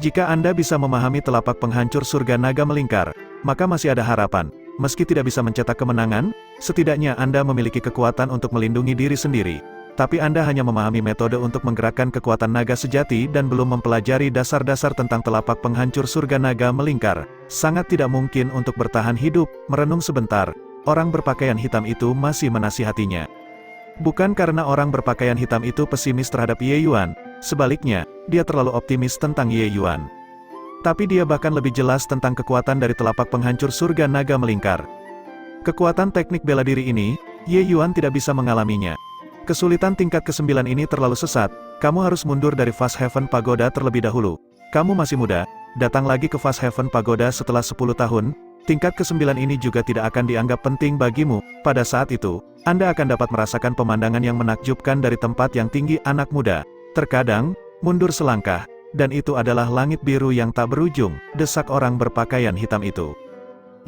Jika Anda bisa memahami telapak penghancur surga naga melingkar, maka masih ada harapan. Meski tidak bisa mencetak kemenangan, setidaknya Anda memiliki kekuatan untuk melindungi diri sendiri. Tapi Anda hanya memahami metode untuk menggerakkan kekuatan naga sejati dan belum mempelajari dasar-dasar tentang telapak penghancur surga naga melingkar. Sangat tidak mungkin untuk bertahan hidup. Merenung sebentar, orang berpakaian hitam itu masih menasihatinya. Bukan karena orang berpakaian hitam itu pesimis terhadap Ye Yuan, sebaliknya, dia terlalu optimis tentang Ye Yuan. Tapi dia bahkan lebih jelas tentang kekuatan dari telapak penghancur surga naga melingkar. Kekuatan teknik bela diri ini, Ye Yuan tidak bisa mengalaminya. Kesulitan tingkat ke-9 ini terlalu sesat, kamu harus mundur dari Fast Heaven Pagoda terlebih dahulu. Kamu masih muda, datang lagi ke Fast Heaven Pagoda setelah 10 tahun, tingkat ke-9 ini juga tidak akan dianggap penting bagimu. Pada saat itu, Anda akan dapat merasakan pemandangan yang menakjubkan dari tempat yang tinggi anak muda. Terkadang, mundur selangkah, dan itu adalah langit biru yang tak berujung, desak orang berpakaian hitam itu.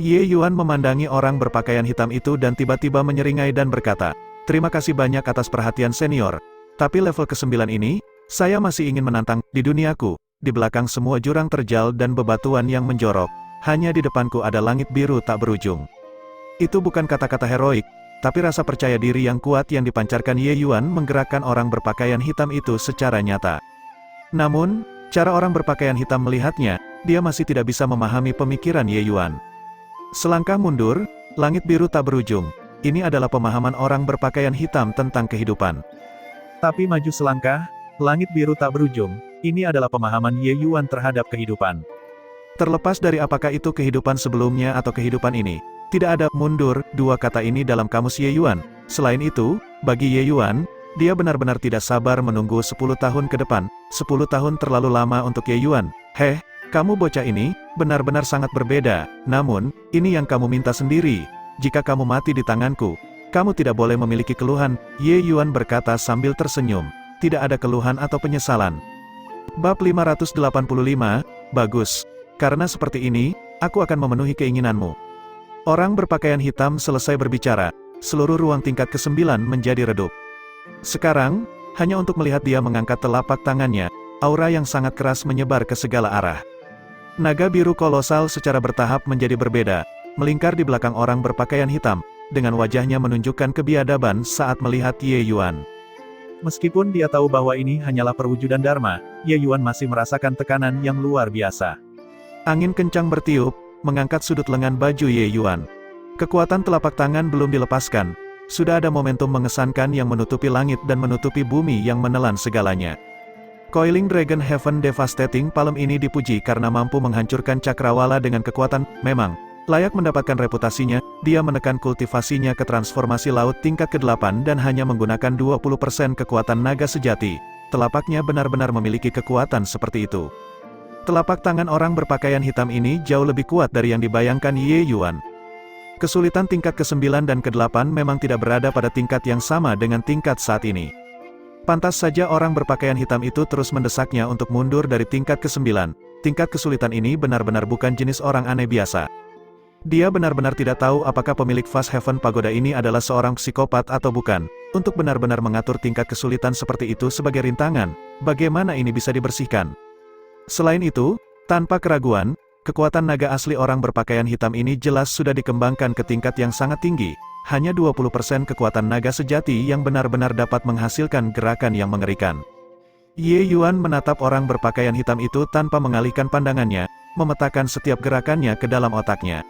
Ye Yuan memandangi orang berpakaian hitam itu dan tiba-tiba menyeringai dan berkata, "Terima kasih banyak atas perhatian senior. Tapi level ke-9 ini, saya masih ingin menantang. Di duniaku, di belakang semua jurang terjal dan bebatuan yang menjorok, hanya di depanku ada langit biru tak berujung." Itu bukan kata-kata heroik, tapi rasa percaya diri yang kuat yang dipancarkan Ye Yuan menggerakkan orang berpakaian hitam itu secara nyata. Namun, cara orang berpakaian hitam melihatnya, dia masih tidak bisa memahami pemikiran Ye Yuan. Selangkah mundur, langit biru tak berujung. Ini adalah pemahaman orang berpakaian hitam tentang kehidupan. Tapi maju selangkah, langit biru tak berujung. Ini adalah pemahaman Ye Yuan terhadap kehidupan. Terlepas dari apakah itu kehidupan sebelumnya atau kehidupan ini, tidak ada mundur dua kata ini dalam kamus Ye Yuan. Selain itu, bagi Ye Yuan, dia benar-benar tidak sabar menunggu 10 tahun ke depan. 10 tahun terlalu lama untuk Ye Yuan. Heh, kamu bocah ini, benar-benar sangat berbeda. Namun, ini yang kamu minta sendiri. Jika kamu mati di tanganku, kamu tidak boleh memiliki keluhan. Ye Yuan berkata sambil tersenyum. Tidak ada keluhan atau penyesalan. Bab 585, bagus. Karena seperti ini, aku akan memenuhi keinginanmu. Orang berpakaian hitam selesai berbicara, seluruh ruang tingkat ke-9 menjadi redup. Sekarang, hanya untuk melihat dia mengangkat telapak tangannya, aura yang sangat keras menyebar ke segala arah. Naga biru kolosal secara bertahap menjadi berbeda, melingkar di belakang orang berpakaian hitam, dengan wajahnya menunjukkan kebiadaban saat melihat Ye Yuan. Meskipun dia tahu bahwa ini hanyalah perwujudan Dharma, Ye Yuan masih merasakan tekanan yang luar biasa. Angin kencang bertiup, mengangkat sudut lengan baju Ye Yuan. Kekuatan telapak tangan belum dilepaskan. Sudah ada momentum mengesankan yang menutupi langit dan menutupi bumi yang menelan segalanya. Coiling Dragon Heaven Devastating Palm ini dipuji karena mampu menghancurkan cakrawala dengan kekuatan, memang, layak mendapatkan reputasinya, dia menekan kultivasinya ke transformasi laut tingkat ke-8 dan hanya menggunakan 20% kekuatan naga sejati. Telapaknya benar-benar memiliki kekuatan seperti itu. Telapak tangan orang berpakaian hitam ini jauh lebih kuat dari yang dibayangkan Ye Yuan. Kesulitan tingkat ke-9 dan ke-8 memang tidak berada pada tingkat yang sama dengan tingkat saat ini. Pantas saja orang berpakaian hitam itu terus mendesaknya untuk mundur dari tingkat ke-9. Tingkat kesulitan ini benar-benar bukan jenis orang aneh biasa. Dia benar-benar tidak tahu apakah pemilik Fast Heaven Pagoda ini adalah seorang psikopat atau bukan. Untuk benar-benar mengatur tingkat kesulitan seperti itu sebagai rintangan, bagaimana ini bisa dibersihkan? Selain itu, tanpa keraguan, kekuatan naga asli orang berpakaian hitam ini jelas sudah dikembangkan ke tingkat yang sangat tinggi. Hanya 20% kekuatan naga sejati yang benar-benar dapat menghasilkan gerakan yang mengerikan. Ye Yuan menatap orang berpakaian hitam itu tanpa mengalihkan pandangannya, memetakan setiap gerakannya ke dalam otaknya.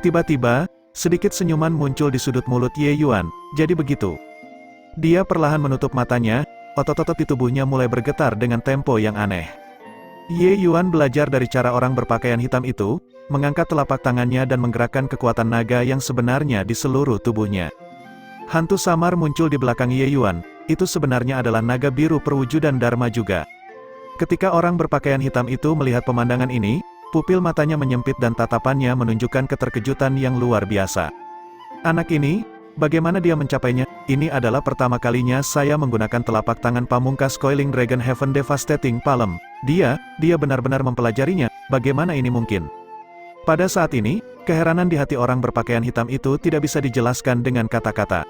Tiba-tiba, sedikit senyuman muncul di sudut mulut Ye Yuan. Jadi begitu. Dia perlahan menutup matanya, otot-otot di tubuhnya mulai bergetar dengan tempo yang aneh. Ye Yuan belajar dari cara orang berpakaian hitam itu, mengangkat telapak tangannya dan menggerakkan kekuatan naga yang sebenarnya di seluruh tubuhnya. Hantu samar muncul di belakang Ye Yuan, itu sebenarnya adalah naga biru perwujudan Dharma juga. Ketika orang berpakaian hitam itu melihat pemandangan ini, pupil matanya menyempit dan tatapannya menunjukkan keterkejutan yang luar biasa. Anak ini, bagaimana dia mencapainya? Ini adalah pertama kalinya saya menggunakan telapak tangan pamungkas Coiling Dragon Heaven Devastating Palm. Dia benar-benar mempelajarinya, bagaimana ini mungkin? Pada saat ini, keheranan di hati orang berpakaian hitam itu tidak bisa dijelaskan dengan kata-kata.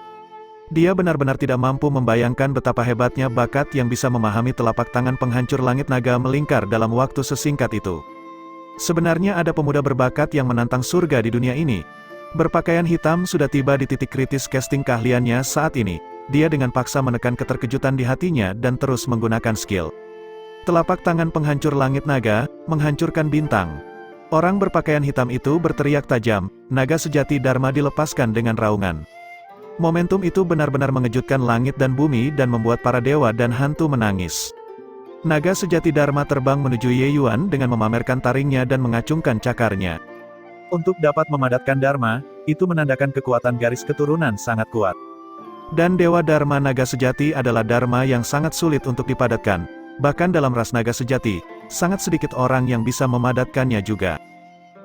Dia benar-benar tidak mampu membayangkan betapa hebatnya bakat yang bisa memahami telapak tangan penghancur langit naga melingkar dalam waktu sesingkat itu. Sebenarnya ada pemuda berbakat yang menantang surga di dunia ini. Berpakaian hitam sudah tiba di titik kritis casting keahliannya saat ini. Dia dengan paksa menekan keterkejutan di hatinya dan terus menggunakan skill. Telapak tangan penghancur langit naga, menghancurkan bintang. Orang berpakaian hitam itu berteriak tajam, naga sejati Dharma dilepaskan dengan raungan. Momentum itu benar-benar mengejutkan langit dan bumi dan membuat para dewa dan hantu menangis. Naga sejati Dharma terbang menuju Ye Yuan dengan memamerkan taringnya dan mengacungkan cakarnya. Untuk dapat memadatkan Dharma, itu menandakan kekuatan garis keturunan sangat kuat. Dan Dewa Dharma Naga Sejati adalah Dharma yang sangat sulit untuk dipadatkan. Bahkan dalam ras naga sejati, sangat sedikit orang yang bisa memadatkannya juga.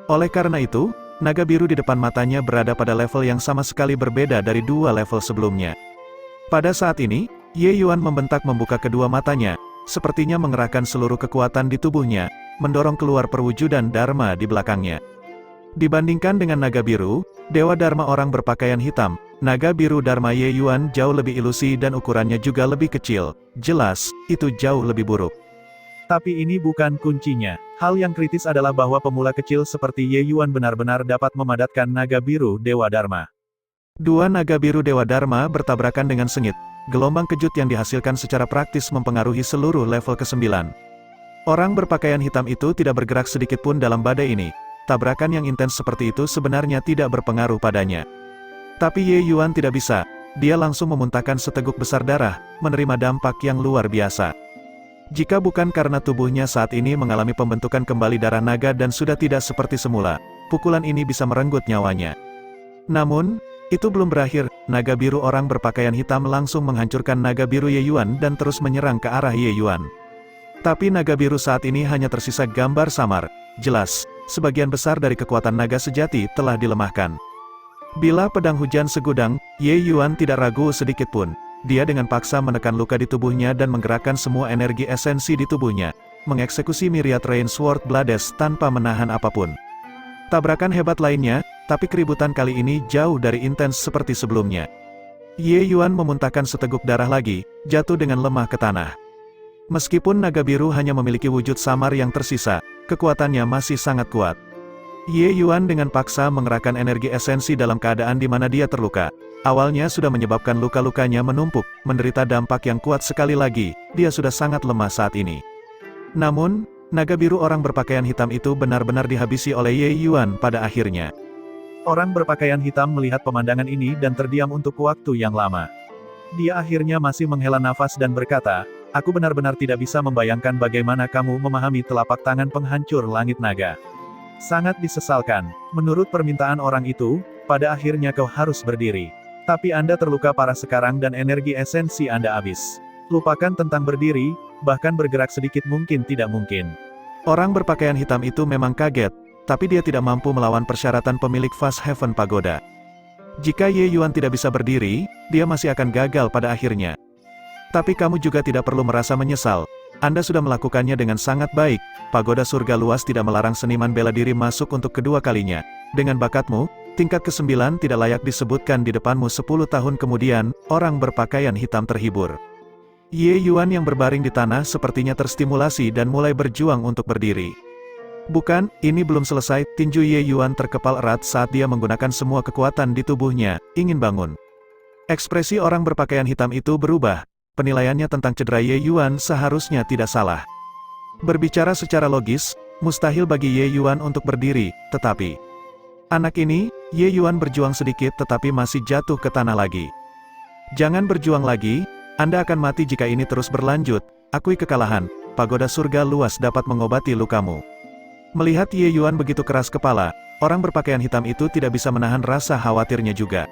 Oleh karena itu, naga biru di depan matanya berada pada level yang sama sekali berbeda dari dua level sebelumnya. Pada saat ini, Ye Yuan membentak membuka kedua matanya, sepertinya mengerahkan seluruh kekuatan di tubuhnya, mendorong keluar perwujudan Dharma di belakangnya. Dibandingkan dengan naga biru, Dewa Dharma orang berpakaian hitam, naga biru Dharma Ye Yuan jauh lebih ilusi dan ukurannya juga lebih kecil. Jelas, itu jauh lebih buruk. Tapi ini bukan kuncinya. Hal yang kritis adalah bahwa pemula kecil seperti Ye Yuan benar-benar dapat memadatkan naga biru Dewa Dharma. Dua naga biru Dewa Dharma bertabrakan dengan sengit. Gelombang kejut yang dihasilkan secara praktis mempengaruhi seluruh level ke-9. Orang berpakaian hitam itu tidak bergerak sedikit pun dalam badai ini. Tabrakan yang intens seperti itu sebenarnya tidak berpengaruh padanya. Tapi Ye Yuan tidak bisa. Dia langsung memuntahkan seteguk besar darah, menerima dampak yang luar biasa. Jika bukan karena tubuhnya saat ini mengalami pembentukan kembali darah naga dan sudah tidak seperti semula, pukulan ini bisa merenggut nyawanya. Namun, itu belum berakhir. Naga biru orang berpakaian hitam langsung menghancurkan naga biru Ye Yuan dan terus menyerang ke arah Ye Yuan. Tapi naga biru saat ini hanya tersisa gambar samar. Jelas, sebagian besar dari kekuatan naga sejati telah dilemahkan. Bila pedang hujan segudang, Ye Yuan tidak ragu sedikit pun. Dia dengan paksa menekan luka di tubuhnya dan menggerakkan semua energi esensi di tubuhnya, mengeksekusi Myriad Rain Sword Blades tanpa menahan apapun. Tabrakan hebat lainnya, tapi keributan kali ini jauh dari intens seperti sebelumnya. Ye Yuan memuntahkan seteguk darah lagi, jatuh dengan lemah ke tanah. Meskipun naga biru hanya memiliki wujud samar yang tersisa, kekuatannya masih sangat kuat. Ye Yuan dengan paksa mengerahkan energi esensi dalam keadaan di mana dia terluka. Awalnya sudah menyebabkan luka-lukanya menumpuk, menderita dampak yang kuat sekali lagi, dia sudah sangat lemah saat ini. Namun, naga biru orang berpakaian hitam itu benar-benar dihabisi oleh Ye Yuan pada akhirnya. Orang berpakaian hitam melihat pemandangan ini dan terdiam untuk waktu yang lama. Dia akhirnya masih menghela nafas dan berkata, "Aku benar-benar tidak bisa membayangkan bagaimana kamu memahami telapak tangan penghancur langit naga. Sangat disesalkan. Menurut permintaan orang itu, pada akhirnya kau harus berdiri. Tapi Anda terluka parah sekarang dan energi esensi Anda habis. Lupakan tentang berdiri, bahkan bergerak sedikit mungkin tidak mungkin." Orang berpakaian hitam itu memang kaget, tapi dia tidak mampu melawan persyaratan pemilik Fast Haven Pagoda. Jika Ye Yuan tidak bisa berdiri, dia masih akan gagal pada akhirnya. Tapi kamu juga tidak perlu merasa menyesal. Anda sudah melakukannya dengan sangat baik. Pagoda surga luas tidak melarang seniman bela diri masuk untuk kedua kalinya. Dengan bakatmu, tingkat ke-9 tidak layak disebutkan di depanmu 10 tahun kemudian, orang berpakaian hitam terhibur. Ye Yuan yang berbaring di tanah sepertinya terstimulasi dan mulai berjuang untuk berdiri. Bukan, ini belum selesai. Tinju Ye Yuan terkepal erat saat dia menggunakan semua kekuatan di tubuhnya, ingin bangun. Ekspresi orang berpakaian hitam itu berubah. Penilaiannya tentang cedera Ye Yuan seharusnya tidak salah. Berbicara secara logis, mustahil bagi Ye Yuan untuk berdiri, tetapi anak ini, Ye Yuan berjuang sedikit tetapi masih jatuh ke tanah lagi. Jangan berjuang lagi, Anda akan mati jika ini terus berlanjut. Akui kekalahan, pagoda surga luas dapat mengobati lukamu. Melihat Ye Yuan begitu keras kepala, orang berpakaian hitam itu tidak bisa menahan rasa khawatirnya juga.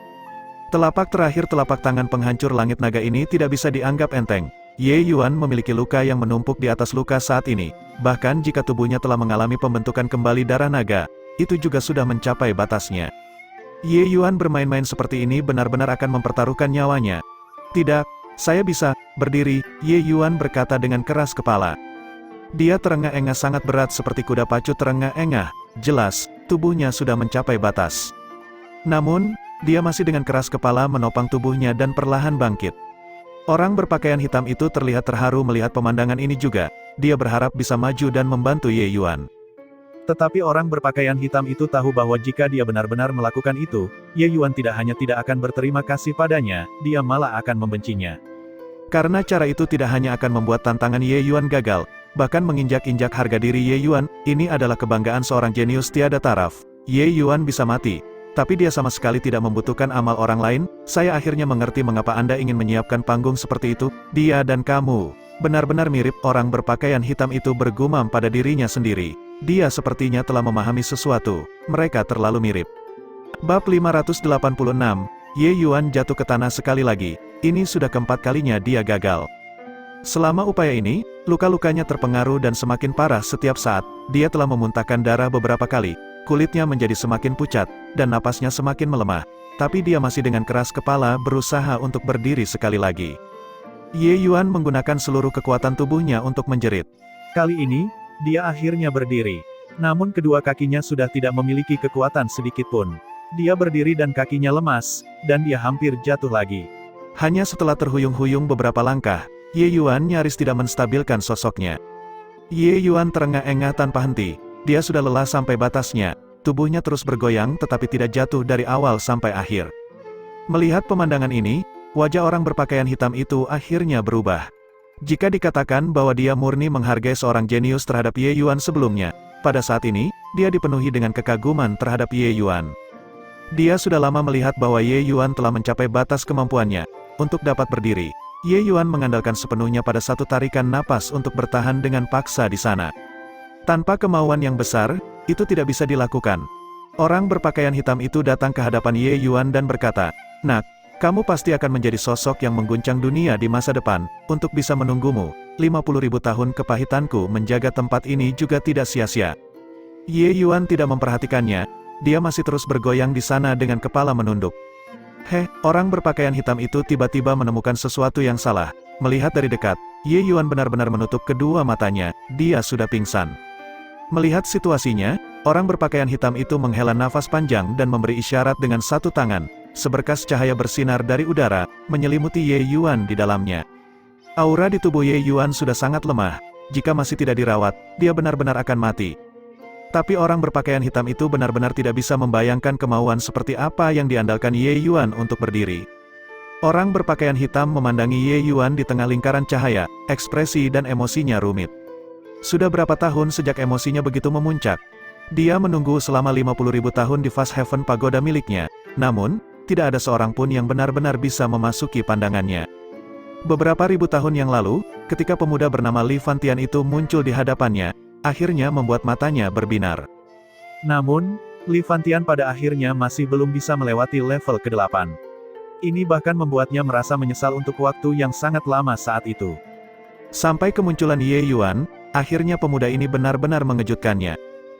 Telapak terakhir telapak tangan penghancur langit naga ini tidak bisa dianggap enteng. Ye Yuan memiliki luka yang menumpuk di atas luka saat ini. Bahkan jika tubuhnya telah mengalami pembentukan kembali darah naga, itu juga sudah mencapai batasnya. Ye Yuan bermain-main seperti ini benar-benar akan mempertaruhkan nyawanya. Tidak, saya bisa berdiri, Ye Yuan berkata dengan keras kepala. Dia terengah-engah sangat berat seperti kuda pacu terengah-engah. Jelas, tubuhnya sudah mencapai batas. Namun, dia masih dengan keras kepala menopang tubuhnya dan perlahan bangkit. Orang berpakaian hitam itu terlihat terharu melihat pemandangan ini juga. Dia berharap bisa maju dan membantu Ye Yuan. Tetapi orang berpakaian hitam itu tahu bahwa jika dia benar-benar melakukan itu, Ye Yuan tidak hanya tidak akan berterima kasih padanya, dia malah akan membencinya. Karena cara itu tidak hanya akan membuat tantangan Ye Yuan gagal, bahkan menginjak-injak harga diri Ye Yuan. Ini adalah kebanggaan seorang jenius tiada taraf. Ye Yuan bisa mati, tapi dia sama sekali tidak membutuhkan amal orang lain. Saya akhirnya mengerti mengapa Anda ingin menyiapkan panggung seperti itu. Dia dan kamu benar-benar mirip. Orang berpakaian hitam itu bergumam pada dirinya sendiri. Dia sepertinya telah memahami sesuatu. Mereka terlalu mirip. Bab 586, Ye Yuan jatuh ke tanah sekali lagi. Ini sudah keempat kalinya dia gagal. Selama upaya ini, luka-lukanya terpengaruh dan semakin parah setiap saat. Dia telah memuntahkan darah beberapa kali, kulitnya menjadi semakin pucat, dan napasnya semakin melemah. Tapi dia masih dengan keras kepala berusaha untuk berdiri sekali lagi. Ye Yuan menggunakan seluruh kekuatan tubuhnya untuk menjerit. Kali ini, dia akhirnya berdiri. Namun kedua kakinya sudah tidak memiliki kekuatan sedikitpun. Dia berdiri dan kakinya lemas, dan dia hampir jatuh lagi. Hanya setelah terhuyung-huyung beberapa langkah, Ye Yuan nyaris tidak menstabilkan sosoknya. Ye Yuan terengah-engah tanpa henti. Dia sudah lelah sampai batasnya. Tubuhnya terus bergoyang tetapi tidak jatuh dari awal sampai akhir. Melihat pemandangan ini, wajah orang berpakaian hitam itu akhirnya berubah. Jika dikatakan bahwa dia murni menghargai seorang jenius terhadap Ye Yuan sebelumnya, pada saat ini, dia dipenuhi dengan kekaguman terhadap Ye Yuan. Dia sudah lama melihat bahwa Ye Yuan telah mencapai batas kemampuannya. Untuk dapat berdiri, Ye Yuan mengandalkan sepenuhnya pada satu tarikan napas untuk bertahan dengan paksa di sana. Tanpa kemauan yang besar, itu tidak bisa dilakukan. Orang berpakaian hitam itu datang ke hadapan Ye Yuan dan berkata, "Nak, kamu pasti akan menjadi sosok yang mengguncang dunia di masa depan. Untuk bisa menunggumu, 50.000 tahun kepahitanku menjaga tempat ini juga tidak sia-sia." Ye Yuan tidak memperhatikannya. Dia masih terus bergoyang di sana dengan kepala menunduk. Orang berpakaian hitam itu tiba-tiba menemukan sesuatu yang salah. Melihat dari dekat, Ye Yuan benar-benar menutup kedua matanya. Dia sudah pingsan. Melihat situasinya, orang berpakaian hitam itu menghela nafas panjang dan memberi isyarat dengan satu tangan. Seberkas cahaya bersinar dari udara, menyelimuti Ye Yuan di dalamnya. Aura di tubuh Ye Yuan sudah sangat lemah. Jika masih tidak dirawat, dia benar-benar akan mati. Tapi orang berpakaian hitam itu benar-benar tidak bisa membayangkan kemauan seperti apa yang diandalkan Ye Yuan untuk berdiri. Orang berpakaian hitam memandangi Ye Yuan di tengah lingkaran cahaya, ekspresi dan emosinya rumit. Sudah berapa tahun sejak emosinya begitu memuncak? Dia menunggu selama 50.000 tahun di Fast Heaven Pagoda miliknya, namun, tidak ada seorang pun yang benar-benar bisa memasuki pandangannya. Beberapa ribu tahun yang lalu, ketika pemuda bernama Li Fantian itu muncul di hadapannya, akhirnya membuat matanya berbinar. Namun, Li Fantian pada akhirnya masih belum bisa melewati level ke-8. Ini bahkan membuatnya merasa menyesal untuk waktu yang sangat lama saat itu. Sampai kemunculan Ye Yuan, akhirnya pemuda ini benar-benar mengejutkannya.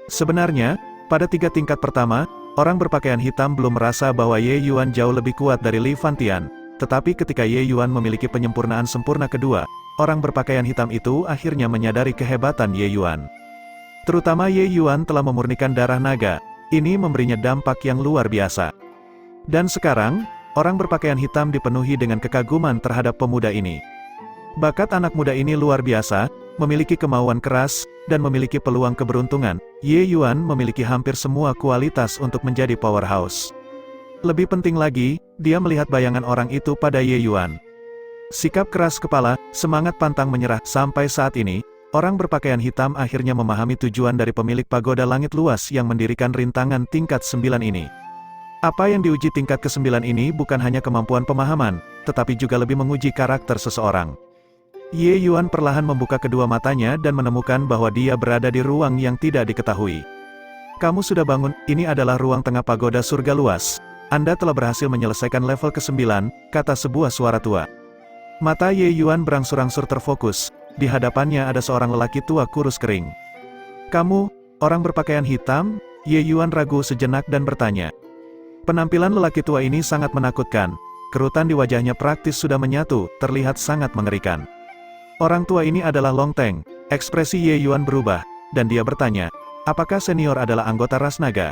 Sebenarnya, pada 3 tingkat pertama, orang berpakaian hitam belum merasa bahwa Ye Yuan jauh lebih kuat dari Li Fantian, tetapi ketika Ye Yuan memiliki penyempurnaan sempurna kedua, orang berpakaian hitam itu akhirnya menyadari kehebatan Ye Yuan. Terutama Ye Yuan telah memurnikan darah naga, ini memberinya dampak yang luar biasa. Dan sekarang, orang berpakaian hitam dipenuhi dengan kekaguman terhadap pemuda ini. Bakat anak muda ini luar biasa, memiliki kemauan keras, dan memiliki peluang keberuntungan. Ye Yuan memiliki hampir semua kualitas untuk menjadi powerhouse. Lebih penting lagi, dia melihat bayangan orang itu pada Ye Yuan. Sikap keras kepala, semangat pantang menyerah. Sampai saat ini, orang berpakaian hitam akhirnya memahami tujuan dari pemilik pagoda langit luas yang mendirikan rintangan tingkat 9 ini. Apa yang diuji tingkat ke-9 ini bukan hanya kemampuan pemahaman, tetapi juga lebih menguji karakter seseorang. Ye Yuan perlahan membuka kedua matanya dan menemukan bahwa dia berada di ruang yang tidak diketahui. Kamu sudah bangun, ini adalah ruang tengah pagoda surga luas. Anda telah berhasil menyelesaikan level ke-9, kata sebuah suara tua. Mata Ye Yuan berangsur-angsur terfokus, di hadapannya ada seorang lelaki tua kurus kering. Kamu, orang berpakaian hitam? Ye Yuan ragu sejenak dan bertanya. Penampilan lelaki tua ini sangat menakutkan, kerutan di wajahnya praktis sudah menyatu, terlihat sangat mengerikan. Orang tua ini adalah Long Teng. Ekspresi Ye Yuan berubah, dan dia bertanya, apakah senior adalah anggota ras naga?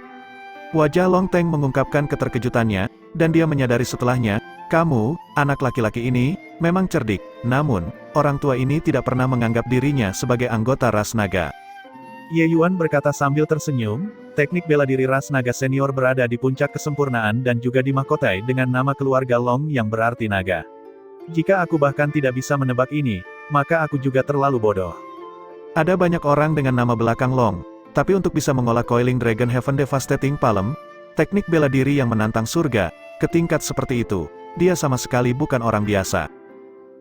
Wajah Long Teng mengungkapkan keterkejutannya, dan dia menyadari setelahnya, kamu, anak laki-laki ini, memang cerdik, namun, orang tua ini tidak pernah menganggap dirinya sebagai anggota ras naga. Ye Yuan berkata sambil tersenyum, teknik bela diri ras naga senior berada di puncak kesempurnaan dan juga dimahkotai dengan nama keluarga Long yang berarti naga. Jika aku bahkan tidak bisa menebak ini, maka aku juga terlalu bodoh. Ada banyak orang dengan nama belakang Long, tapi untuk bisa mengolah Coiling Dragon Heaven Devastating Palm, teknik bela diri yang menantang surga, ke tingkat seperti itu, dia sama sekali bukan orang biasa.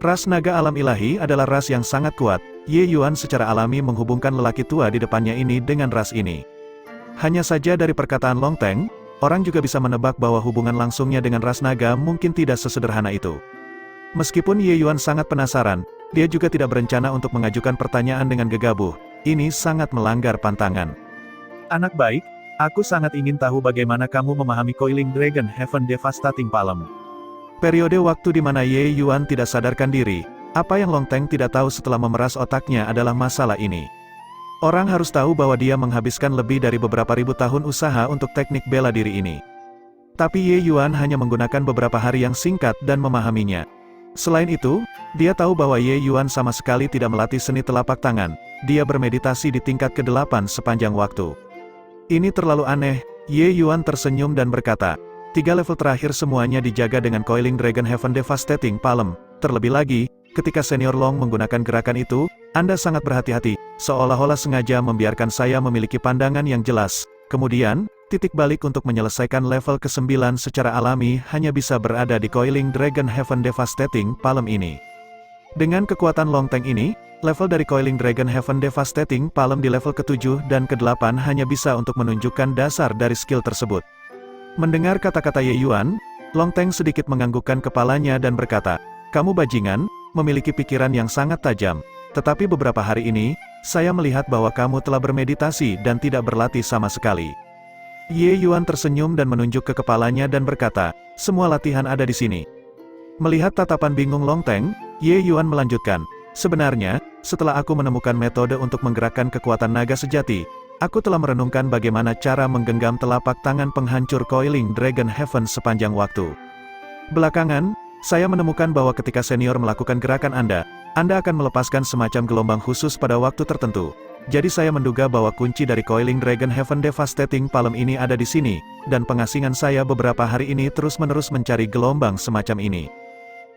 Ras naga alam ilahi adalah ras yang sangat kuat. Ye Yuan secara alami menghubungkan lelaki tua di depannya ini dengan ras ini. Hanya saja dari perkataan Long Teng, orang juga bisa menebak bahwa hubungan langsungnya dengan ras naga mungkin tidak sesederhana itu. Meskipun Ye Yuan sangat penasaran, dia juga tidak berencana untuk mengajukan pertanyaan dengan gegabah. Ini sangat melanggar pantangan. Anak baik, aku sangat ingin tahu bagaimana kamu memahami Coiling Dragon Heaven Devastating Palm. Periode waktu di mana Ye Yuan tidak sadarkan diri, apa yang Long Teng tidak tahu setelah memeras otaknya adalah masalah ini. Orang harus tahu bahwa dia menghabiskan lebih dari beberapa ribu tahun usaha untuk teknik bela diri ini. Tapi Ye Yuan hanya menggunakan beberapa hari yang singkat dan memahaminya. Selain itu, dia tahu bahwa Ye Yuan sama sekali tidak melatih seni telapak tangan, dia bermeditasi di tingkat ke-8 sepanjang waktu. Ini terlalu aneh, Ye Yuan tersenyum dan berkata, 3 level terakhir semuanya dijaga dengan Coiling Dragon Heaven Devastating Palm, terlebih lagi, ketika senior Long menggunakan gerakan itu, Anda sangat berhati-hati, seolah-olah sengaja membiarkan saya memiliki pandangan yang jelas. Kemudian, titik balik untuk menyelesaikan level ke-9 secara alami hanya bisa berada di Coiling Dragon Heaven Devastating Palm ini. Dengan kekuatan Long Teng ini, level dari Coiling Dragon Heaven Devastating Palm di level ke-7 dan ke-8 hanya bisa untuk menunjukkan dasar dari skill tersebut. Mendengar kata-kata Ye Yuan, Long Teng sedikit menganggukkan kepalanya dan berkata, kamu bajingan, memiliki pikiran yang sangat tajam, tetapi beberapa hari ini, saya melihat bahwa kamu telah bermeditasi dan tidak berlatih sama sekali. Ye Yuan tersenyum dan menunjuk ke kepalanya dan berkata, semua latihan ada di sini. Melihat tatapan bingung Long Teng, Ye Yuan melanjutkan, sebenarnya, setelah aku menemukan metode untuk menggerakkan kekuatan naga sejati, aku telah merenungkan bagaimana cara menggenggam telapak tangan penghancur Coiling Dragon Heaven sepanjang waktu. Belakangan, saya menemukan bahwa ketika senior melakukan gerakan Anda akan melepaskan semacam gelombang khusus pada waktu tertentu. Jadi saya menduga bahwa kunci dari Coiling Dragon Heaven Devastating Palm ini ada di sini, dan pengasingan saya beberapa hari ini terus-menerus mencari gelombang semacam ini.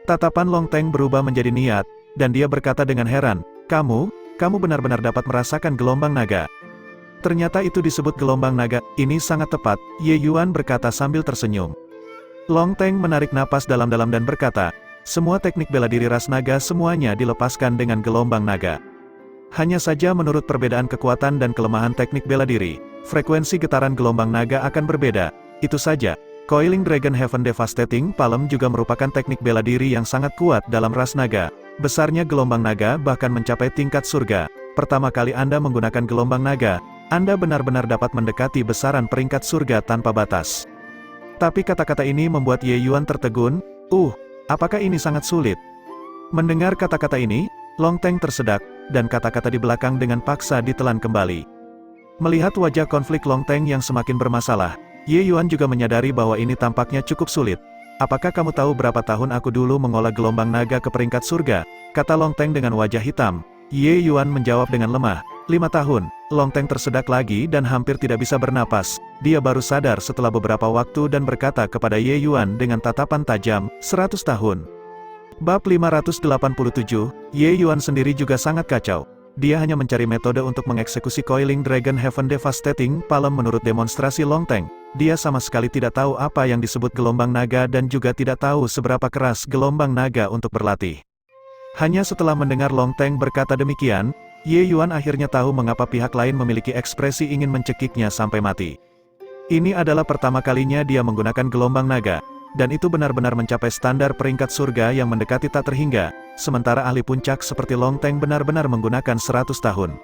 Tatapan Long Teng berubah menjadi niat, dan dia berkata dengan heran, kamu benar-benar dapat merasakan gelombang naga. Ternyata itu disebut gelombang naga. Ini sangat tepat, Ye Yuan berkata sambil tersenyum. Long Teng menarik napas dalam-dalam dan berkata, semua teknik bela diri ras naga semuanya dilepaskan dengan gelombang naga. Hanya saja menurut perbedaan kekuatan dan kelemahan teknik bela diri, frekuensi getaran gelombang naga akan berbeda. Itu saja. Coiling Dragon Heaven Devastating Palm juga merupakan teknik bela diri yang sangat kuat dalam ras naga. Besarnya gelombang naga bahkan mencapai tingkat surga. Pertama kali Anda menggunakan gelombang naga, Anda benar-benar dapat mendekati besaran peringkat surga tanpa batas. Tapi kata-kata ini membuat Ye Yuan tertegun. Apakah ini sangat sulit? Mendengar kata-kata ini, Long Teng tersedak, dan kata-kata di belakang dengan paksa ditelan kembali. Melihat wajah konflik Long Teng yang semakin bermasalah, Ye Yuan juga menyadari bahwa ini tampaknya cukup sulit. Apakah kamu tahu berapa tahun aku dulu mengolah gelombang naga ke peringkat surga? Kata Long Teng dengan wajah hitam. Ye Yuan menjawab dengan lemah. 5 tahun. Long Teng tersedak lagi dan hampir tidak bisa bernapas. Dia baru sadar setelah beberapa waktu dan berkata kepada Ye Yuan dengan tatapan tajam, 100 tahun. Bab 587, Ye Yuan sendiri juga sangat kacau. Dia hanya mencari metode untuk mengeksekusi Coiling Dragon Heaven Devastating Palm menurut demonstrasi Long Teng. Dia sama sekali tidak tahu apa yang disebut gelombang naga dan juga tidak tahu seberapa keras gelombang naga untuk berlatih. Hanya setelah mendengar Long Teng berkata demikian, Ye Yuan akhirnya tahu mengapa pihak lain memiliki ekspresi ingin mencekiknya sampai mati. Ini adalah pertama kalinya dia menggunakan gelombang naga, dan itu benar-benar mencapai standar peringkat surga yang mendekati tak terhingga, sementara ahli puncak seperti Long Teng benar-benar menggunakan 100 tahun.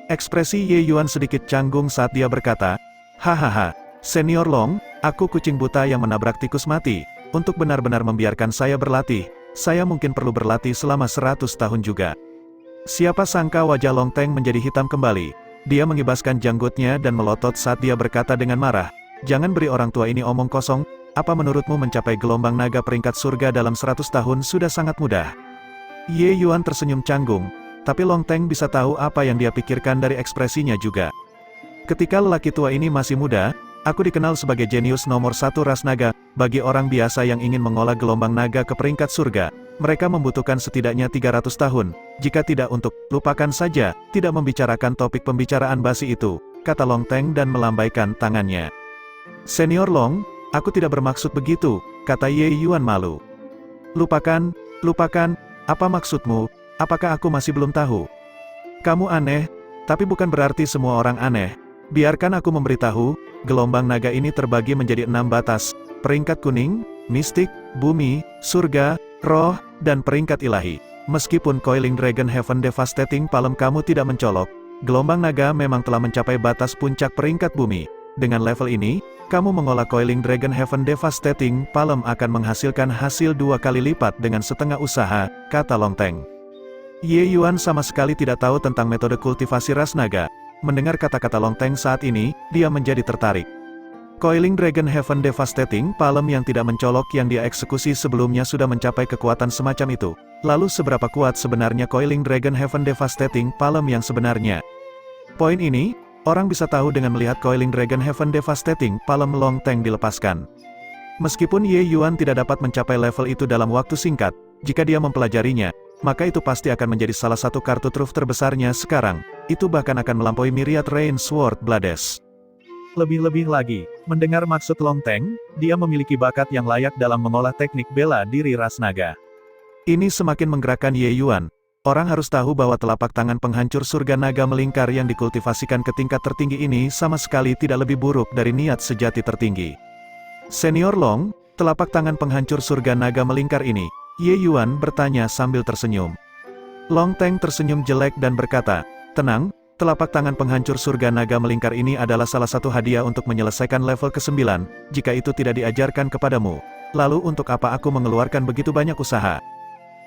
Ekspresi Ye Yuan sedikit canggung saat dia berkata, hahaha, Senior Long, aku kucing buta yang menabrak tikus mati. Untuk benar-benar membiarkan saya berlatih, saya mungkin perlu berlatih selama 100 tahun juga. Siapa sangka wajah Long Teng menjadi hitam kembali. Dia mengibaskan janggutnya dan melotot saat dia berkata dengan marah, jangan beri orang tua ini omong kosong, apa menurutmu mencapai gelombang naga peringkat surga dalam 100 tahun sudah sangat mudah? Ye Yuan tersenyum canggung, tapi Long Teng bisa tahu apa yang dia pikirkan dari ekspresinya juga. Ketika lelaki tua ini masih muda, aku dikenal sebagai jenius nomor 1 ras naga. Bagi orang biasa yang ingin mengolah gelombang naga ke peringkat surga, mereka membutuhkan setidaknya 300 tahun. Jika tidak untuk, lupakan saja, tidak membicarakan topik pembicaraan basi itu, kata Long Teng dan melambaikan tangannya. Senior Long, aku tidak bermaksud begitu, kata Ye Yuan malu. Lupakan, apa maksudmu? Apakah aku masih belum tahu? Kamu aneh, tapi bukan berarti semua orang aneh. Biarkan aku memberitahu, gelombang naga ini terbagi menjadi 6 batas, peringkat kuning, mistik, bumi, surga, roh, dan peringkat ilahi. Meskipun Coiling Dragon Heaven Devastating Palm kamu tidak mencolok, gelombang naga memang telah mencapai batas puncak peringkat bumi. Dengan level ini, kamu mengolah Coiling Dragon Heaven Devastating Palm akan menghasilkan hasil 2 kali lipat dengan setengah usaha, kata Long Teng. Ye Yuan sama sekali tidak tahu tentang metode kultivasi ras naga. Mendengar kata-kata Long Teng saat ini, dia menjadi tertarik. Coiling Dragon Heaven Devastating Palm yang tidak mencolok yang dia eksekusi sebelumnya sudah mencapai kekuatan semacam itu. Lalu seberapa kuat sebenarnya Coiling Dragon Heaven Devastating Palm yang sebenarnya? Poin ini, orang bisa tahu dengan melihat Coiling Dragon Heaven Devastating Palm Long Teng dilepaskan. Meskipun Ye Yuan tidak dapat mencapai level itu dalam waktu singkat, jika dia mempelajarinya, maka itu pasti akan menjadi salah satu kartu truf terbesarnya sekarang. Itu bahkan akan melampaui Myriad Rain Sword Blades. Lebih-lebih lagi, mendengar maksud Long Teng, dia memiliki bakat yang layak dalam mengolah teknik bela diri ras naga. Ini semakin menggerakkan Ye Yuan. Orang harus tahu bahwa telapak tangan penghancur surga naga melingkar yang dikultivasikan ke tingkat tertinggi ini sama sekali tidak lebih buruk dari niat sejati tertinggi. Senior Long, telapak tangan penghancur surga naga melingkar ini, Ye Yuan bertanya sambil tersenyum. Long Teng tersenyum jelek dan berkata, tenang, telapak tangan penghancur surga naga melingkar ini adalah salah satu hadiah untuk menyelesaikan level ke-9, jika itu tidak diajarkan kepadamu. Lalu untuk apa aku mengeluarkan begitu banyak usaha?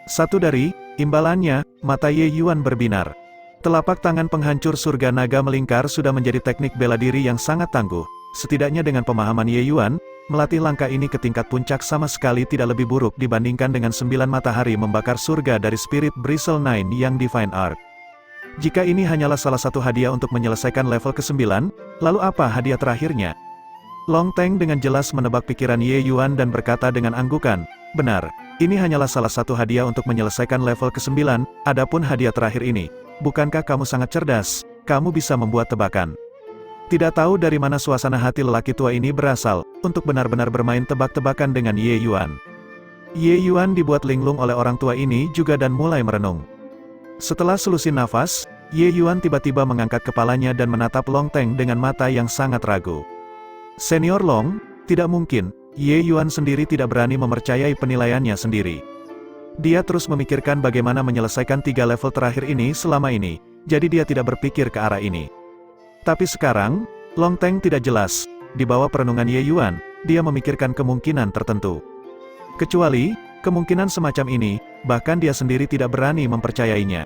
Satu dari imbalannya, mata Ye Yuan berbinar. Telapak tangan penghancur surga naga melingkar sudah menjadi teknik bela diri yang sangat tangguh. Setidaknya dengan pemahaman Ye Yuan, melatih langkah ini ke tingkat puncak sama sekali tidak lebih buruk dibandingkan dengan 9 matahari membakar surga dari Spirit Bristle 9 yang Divine Arc. Jika ini hanyalah salah satu hadiah untuk menyelesaikan level ke-9, lalu apa hadiah terakhirnya? Long Teng dengan jelas menebak pikiran Ye Yuan dan berkata dengan anggukan, benar, ini hanyalah salah satu hadiah untuk menyelesaikan level ke-9, adapun hadiah terakhir ini, bukankah kamu sangat cerdas, kamu bisa membuat tebakan. Tidak tahu dari mana suasana hati lelaki tua ini berasal, untuk benar-benar bermain tebak-tebakan dengan Ye Yuan. Ye Yuan dibuat linglung oleh orang tua ini juga dan mulai merenung. Setelah selusin nafas, Ye Yuan tiba-tiba mengangkat kepalanya dan menatap Long Teng dengan mata yang sangat ragu. Senior Long, tidak mungkin, Ye Yuan sendiri tidak berani mempercayai penilaiannya sendiri. Dia terus memikirkan bagaimana menyelesaikan 3 level terakhir ini selama ini, jadi dia tidak berpikir ke arah ini. Tapi sekarang, Long Teng tidak jelas, di bawah perenungan Ye Yuan, dia memikirkan kemungkinan tertentu. Kecuali, kemungkinan semacam ini, bahkan dia sendiri tidak berani mempercayainya.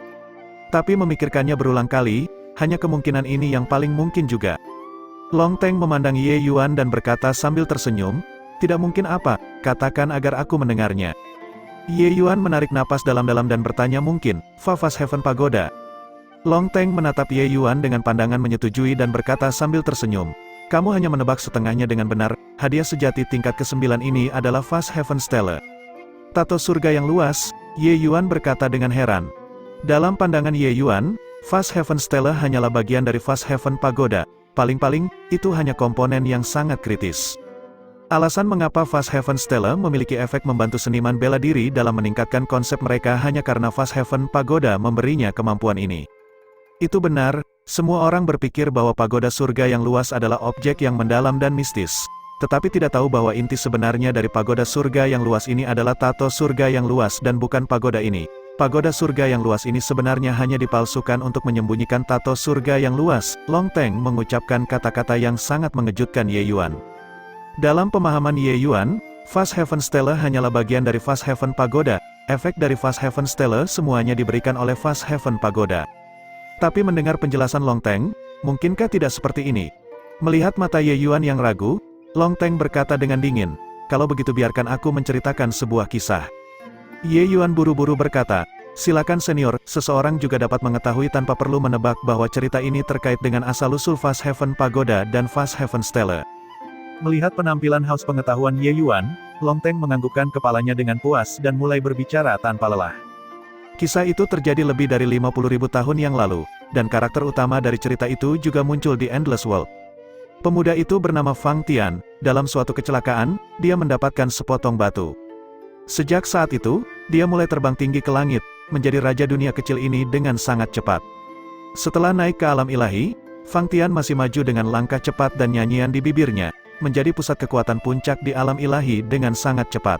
Tapi memikirkannya berulang kali, hanya kemungkinan ini yang paling mungkin juga. Long Teng memandang Ye Yuan dan berkata sambil tersenyum, "Tidak mungkin apa, katakan agar aku mendengarnya." Ye Yuan menarik napas dalam-dalam dan bertanya mungkin, Fafas Heaven Pagoda. Long Teng menatap Ye Yuan dengan pandangan menyetujui dan berkata sambil tersenyum, "Kamu hanya menebak setengahnya dengan benar, hadiah sejati tingkat ke-9 ini adalah Fast Heaven Stele." Tato surga yang luas, Ye Yuan berkata dengan heran. Dalam pandangan Ye Yuan, Fast Heaven Stele hanyalah bagian dari Fast Heaven Pagoda, paling-paling, itu hanya komponen yang sangat kritis. Alasan mengapa Fast Heaven Stele memiliki efek membantu seniman bela diri dalam meningkatkan konsep mereka hanya karena Fast Heaven Pagoda memberinya kemampuan ini. Itu benar, semua orang berpikir bahwa pagoda surga yang luas adalah objek yang mendalam dan mistis. Tetapi tidak tahu bahwa inti sebenarnya dari pagoda surga yang luas ini adalah tato surga yang luas dan bukan pagoda ini. Pagoda surga yang luas ini sebenarnya hanya dipalsukan untuk menyembunyikan tato surga yang luas. Long Teng mengucapkan kata-kata yang sangat mengejutkan Ye Yuan. Dalam pemahaman Ye Yuan, Fast Heaven Stele hanyalah bagian dari Fast Heaven Pagoda. Efek dari Fast Heaven Stele semuanya diberikan oleh Fast Heaven Pagoda. Tapi mendengar penjelasan Long Teng, mungkinkah tidak seperti ini? Melihat mata Ye Yuan yang ragu, Long Teng berkata dengan dingin, "Kalau begitu biarkan aku menceritakan sebuah kisah." Ye Yuan buru-buru berkata, "Silakan senior, seseorang juga dapat mengetahui tanpa perlu menebak bahwa cerita ini terkait dengan asal-usul Fast Heaven Pagoda dan Fast Heaven Stele." Melihat penampilan haus pengetahuan Ye Yuan, Long Teng menganggukkan kepalanya dengan puas dan mulai berbicara tanpa lelah. Kisah itu terjadi lebih dari 50.000 tahun yang lalu, dan karakter utama dari cerita itu juga muncul di Endless World. Pemuda itu bernama Fang Tian, dalam suatu kecelakaan, dia mendapatkan sepotong batu. Sejak saat itu, dia mulai terbang tinggi ke langit, menjadi raja dunia kecil ini dengan sangat cepat. Setelah naik ke alam ilahi, Fang Tian masih maju dengan langkah cepat dan nyanyian di bibirnya, menjadi pusat kekuatan puncak di alam ilahi dengan sangat cepat.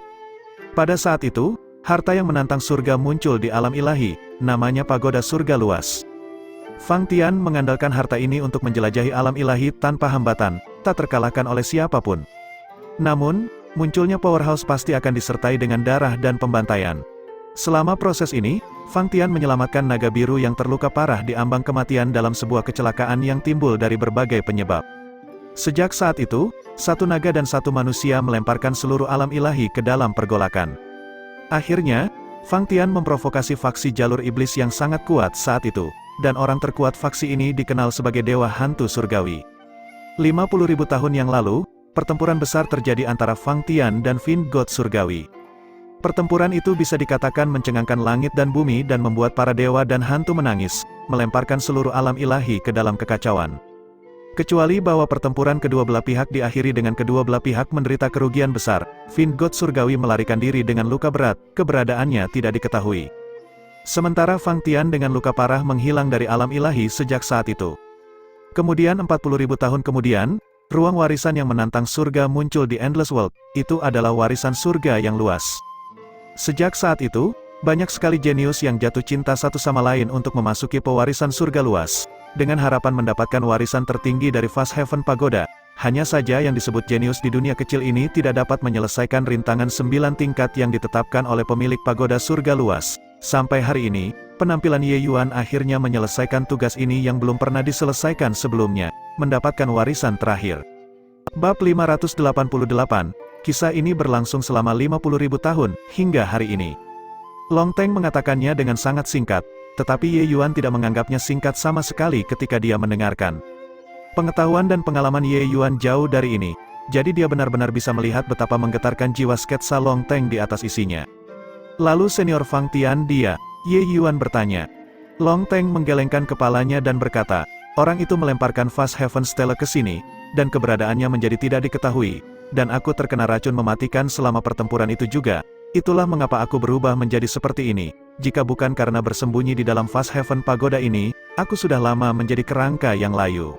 Pada saat itu, harta yang menantang surga muncul di alam ilahi, namanya pagoda surga luas. Fang Tian mengandalkan harta ini untuk menjelajahi alam ilahi tanpa hambatan, tak terkalahkan oleh siapapun. Namun, munculnya powerhouse pasti akan disertai dengan darah dan pembantaian. Selama proses ini, Fang Tian menyelamatkan naga biru yang terluka parah di ambang kematian dalam sebuah kecelakaan yang timbul dari berbagai penyebab. Sejak saat itu, satu naga dan satu manusia melemparkan seluruh alam ilahi ke dalam pergolakan. Akhirnya, Fang Tian memprovokasi faksi jalur iblis yang sangat kuat saat itu, dan orang terkuat faksi ini dikenal sebagai Dewa Hantu Surgawi. 50.000 tahun yang lalu, pertempuran besar terjadi antara Fang Tian dan Fin God Surgawi. Pertempuran itu bisa dikatakan mencengangkan langit dan bumi dan membuat para dewa dan hantu menangis, melemparkan seluruh alam ilahi ke dalam kekacauan. Kecuali bahwa pertempuran kedua belah pihak diakhiri dengan kedua belah pihak menderita kerugian besar, Fin God Surgawi melarikan diri dengan luka berat, keberadaannya tidak diketahui. Sementara Fang Tian dengan luka parah menghilang dari alam ilahi sejak saat itu. Kemudian 40.000 tahun kemudian, ruang warisan yang menantang surga muncul di Endless World, itu adalah warisan surga yang luas. Sejak saat itu, banyak sekali jenius yang jatuh cinta satu sama lain untuk memasuki pewarisan surga luas. Dengan harapan mendapatkan warisan tertinggi dari Fast Heaven Pagoda, hanya saja yang disebut jenius di dunia kecil ini tidak dapat menyelesaikan rintangan 9 tingkat yang ditetapkan oleh pemilik pagoda surga luas. Sampai hari ini, penampilan Ye Yuan akhirnya menyelesaikan tugas ini yang belum pernah diselesaikan sebelumnya, mendapatkan warisan terakhir. Bab 588, kisah ini berlangsung selama 50.000 tahun, hingga hari ini. Long Teng mengatakannya dengan sangat singkat, tetapi Ye Yuan tidak menganggapnya singkat sama sekali ketika dia mendengarkan. Pengetahuan dan pengalaman Ye Yuan jauh dari ini, jadi dia benar-benar bisa melihat betapa menggetarkan jiwa sketsa Long Teng di atas isinya. Lalu senior Fang Tian dia, Ye Yuan bertanya. Long Teng menggelengkan kepalanya dan berkata, orang itu melemparkan Fast Heaven Stella ke sini, dan keberadaannya menjadi tidak diketahui, dan aku terkena racun mematikan selama pertempuran itu juga. Itulah mengapa aku berubah menjadi seperti ini. Jika bukan karena bersembunyi di dalam Fast Heaven Pagoda ini, aku sudah lama menjadi kerangka yang layu.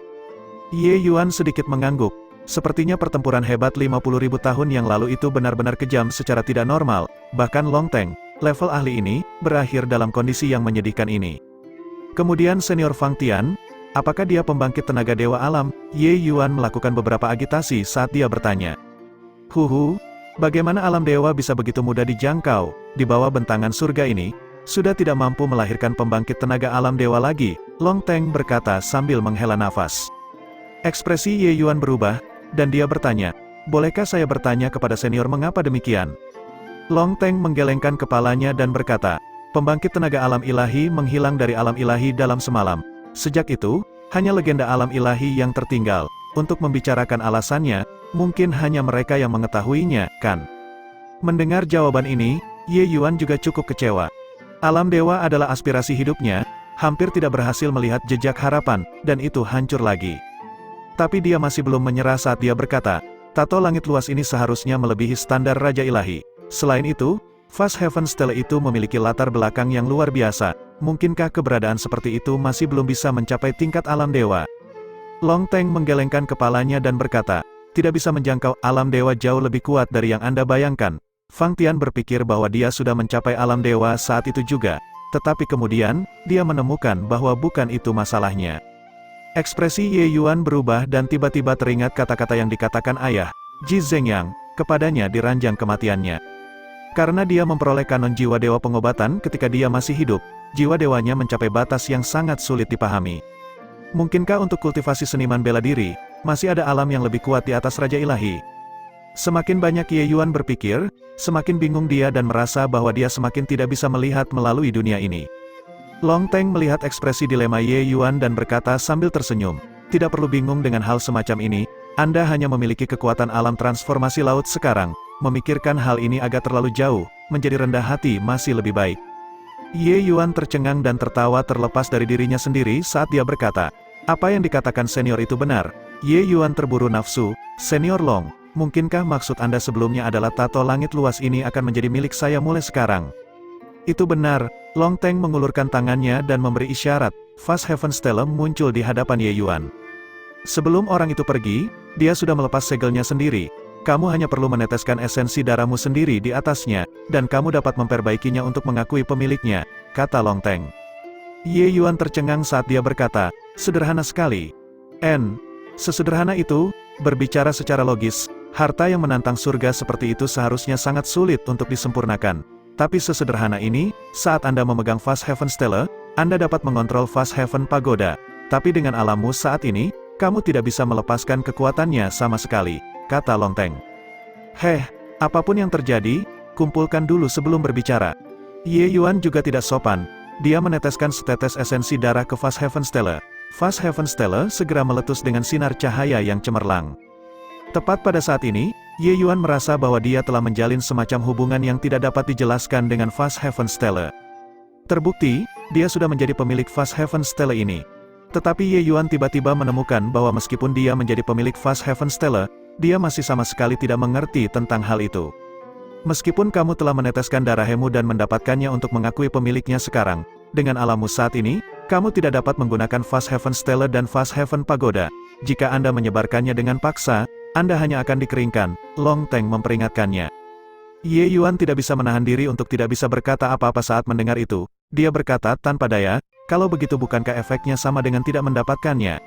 Ye Yuan sedikit mengangguk. Sepertinya pertempuran hebat 50.000 tahun yang lalu itu benar-benar kejam secara tidak normal. Bahkan Long Teng, level ahli ini, berakhir dalam kondisi yang menyedihkan ini. Kemudian senior Fang Tian, apakah dia pembangkit tenaga dewa alam? Ye Yuan melakukan beberapa agitasi saat dia bertanya. Bagaimana alam dewa bisa begitu mudah dijangkau? Di bawah bentangan surga ini, sudah tidak mampu melahirkan pembangkit tenaga alam dewa lagi, Long Teng berkata sambil menghela nafas. Ekspresi Ye Yuan berubah, dan dia bertanya, bolehkah saya bertanya kepada senior mengapa demikian? Long Teng menggelengkan kepalanya dan berkata, pembangkit tenaga alam ilahi menghilang dari alam ilahi dalam semalam. Sejak itu, hanya legenda alam ilahi yang tertinggal. Untuk membicarakan alasannya, mungkin hanya mereka yang mengetahuinya, kan? Mendengar jawaban ini, Ye Yuan juga cukup kecewa. Alam dewa adalah aspirasi hidupnya, hampir tidak berhasil melihat jejak harapan, dan itu hancur lagi. Tapi dia masih belum menyerah saat dia berkata, tato langit luas ini seharusnya melebihi standar Raja Ilahi. Selain itu, Fast Heaven Stella itu memiliki latar belakang yang luar biasa. Mungkinkah keberadaan seperti itu masih belum bisa mencapai tingkat alam dewa? Long Teng menggelengkan kepalanya dan berkata, tidak bisa menjangkau alam dewa jauh lebih kuat dari yang Anda bayangkan. Fang Tian berpikir bahwa dia sudah mencapai alam dewa saat itu juga. Tetapi kemudian, dia menemukan bahwa bukan itu masalahnya. Ekspresi Ye Yuan berubah dan tiba-tiba teringat kata-kata yang dikatakan ayah, Ji Zhengyang, kepadanya di ranjang kematiannya. Karena dia memperoleh kanon jiwa dewa pengobatan ketika dia masih hidup, jiwa dewanya mencapai batas yang sangat sulit dipahami. Mungkinkah untuk kultivasi seniman bela diri, masih ada alam yang lebih kuat di atas Raja Ilahi? Semakin banyak Ye Yuan berpikir, semakin bingung dia dan merasa bahwa dia semakin tidak bisa melihat melalui dunia ini. Long Teng melihat ekspresi dilema Ye Yuan dan berkata sambil tersenyum, tidak perlu bingung dengan hal semacam ini, Anda hanya memiliki kekuatan alam transformasi laut sekarang, memikirkan hal ini agak terlalu jauh, menjadi rendah hati masih lebih baik. Ye Yuan tercengang dan tertawa terlepas dari dirinya sendiri saat dia berkata, apa yang dikatakan senior itu benar? Ye Yuan terburu nafsu, senior Long, mungkinkah maksud Anda sebelumnya adalah tato langit luas ini akan menjadi milik saya mulai sekarang? Itu benar, Long Teng mengulurkan tangannya dan memberi isyarat, Fast Heaven Stella muncul di hadapan Ye Yuan. Sebelum orang itu pergi, dia sudah melepas segelnya sendiri. Kamu hanya perlu meneteskan esensi darahmu sendiri di atasnya, dan kamu dapat memperbaikinya untuk mengakui pemiliknya, kata Long Teng. Ye Yuan tercengang saat dia berkata, sederhana sekali. Sesederhana itu, berbicara secara logis, harta yang menantang surga seperti itu seharusnya sangat sulit untuk disempurnakan. Tapi sesederhana ini, saat Anda memegang Fast Heaven Stella, Anda dapat mengontrol Fast Heaven Pagoda. Tapi dengan alammu saat ini, kamu tidak bisa melepaskan kekuatannya sama sekali, kata Long Teng. Apapun yang terjadi, kumpulkan dulu sebelum berbicara. Ye Yuan juga tidak sopan. Dia meneteskan setetes esensi darah ke Fast Heaven Stella. Fast Heaven Stella segera meletus dengan sinar cahaya yang cemerlang. Tepat pada saat ini, Ye Yuan merasa bahwa dia telah menjalin semacam hubungan yang tidak dapat dijelaskan dengan Fast Heaven Stella. Terbukti, dia sudah menjadi pemilik Fast Heaven Stella ini. Tetapi Ye Yuan tiba-tiba menemukan bahwa meskipun dia menjadi pemilik Fast Heaven Stella, dia masih sama sekali tidak mengerti tentang hal itu. Meskipun kamu telah meneteskan darahmu dan mendapatkannya untuk mengakui pemiliknya sekarang, dengan alammu saat ini, kamu tidak dapat menggunakan Fast Heaven Stella dan Fast Heaven Pagoda. Jika Anda menyebarkannya dengan paksa, Anda hanya akan dikeringkan, Long Teng memperingatkannya. Ye Yuan tidak bisa menahan diri untuk tidak bisa berkata apa-apa saat mendengar itu. Dia berkata tanpa daya, kalau begitu bukankah efeknya sama dengan tidak mendapatkannya?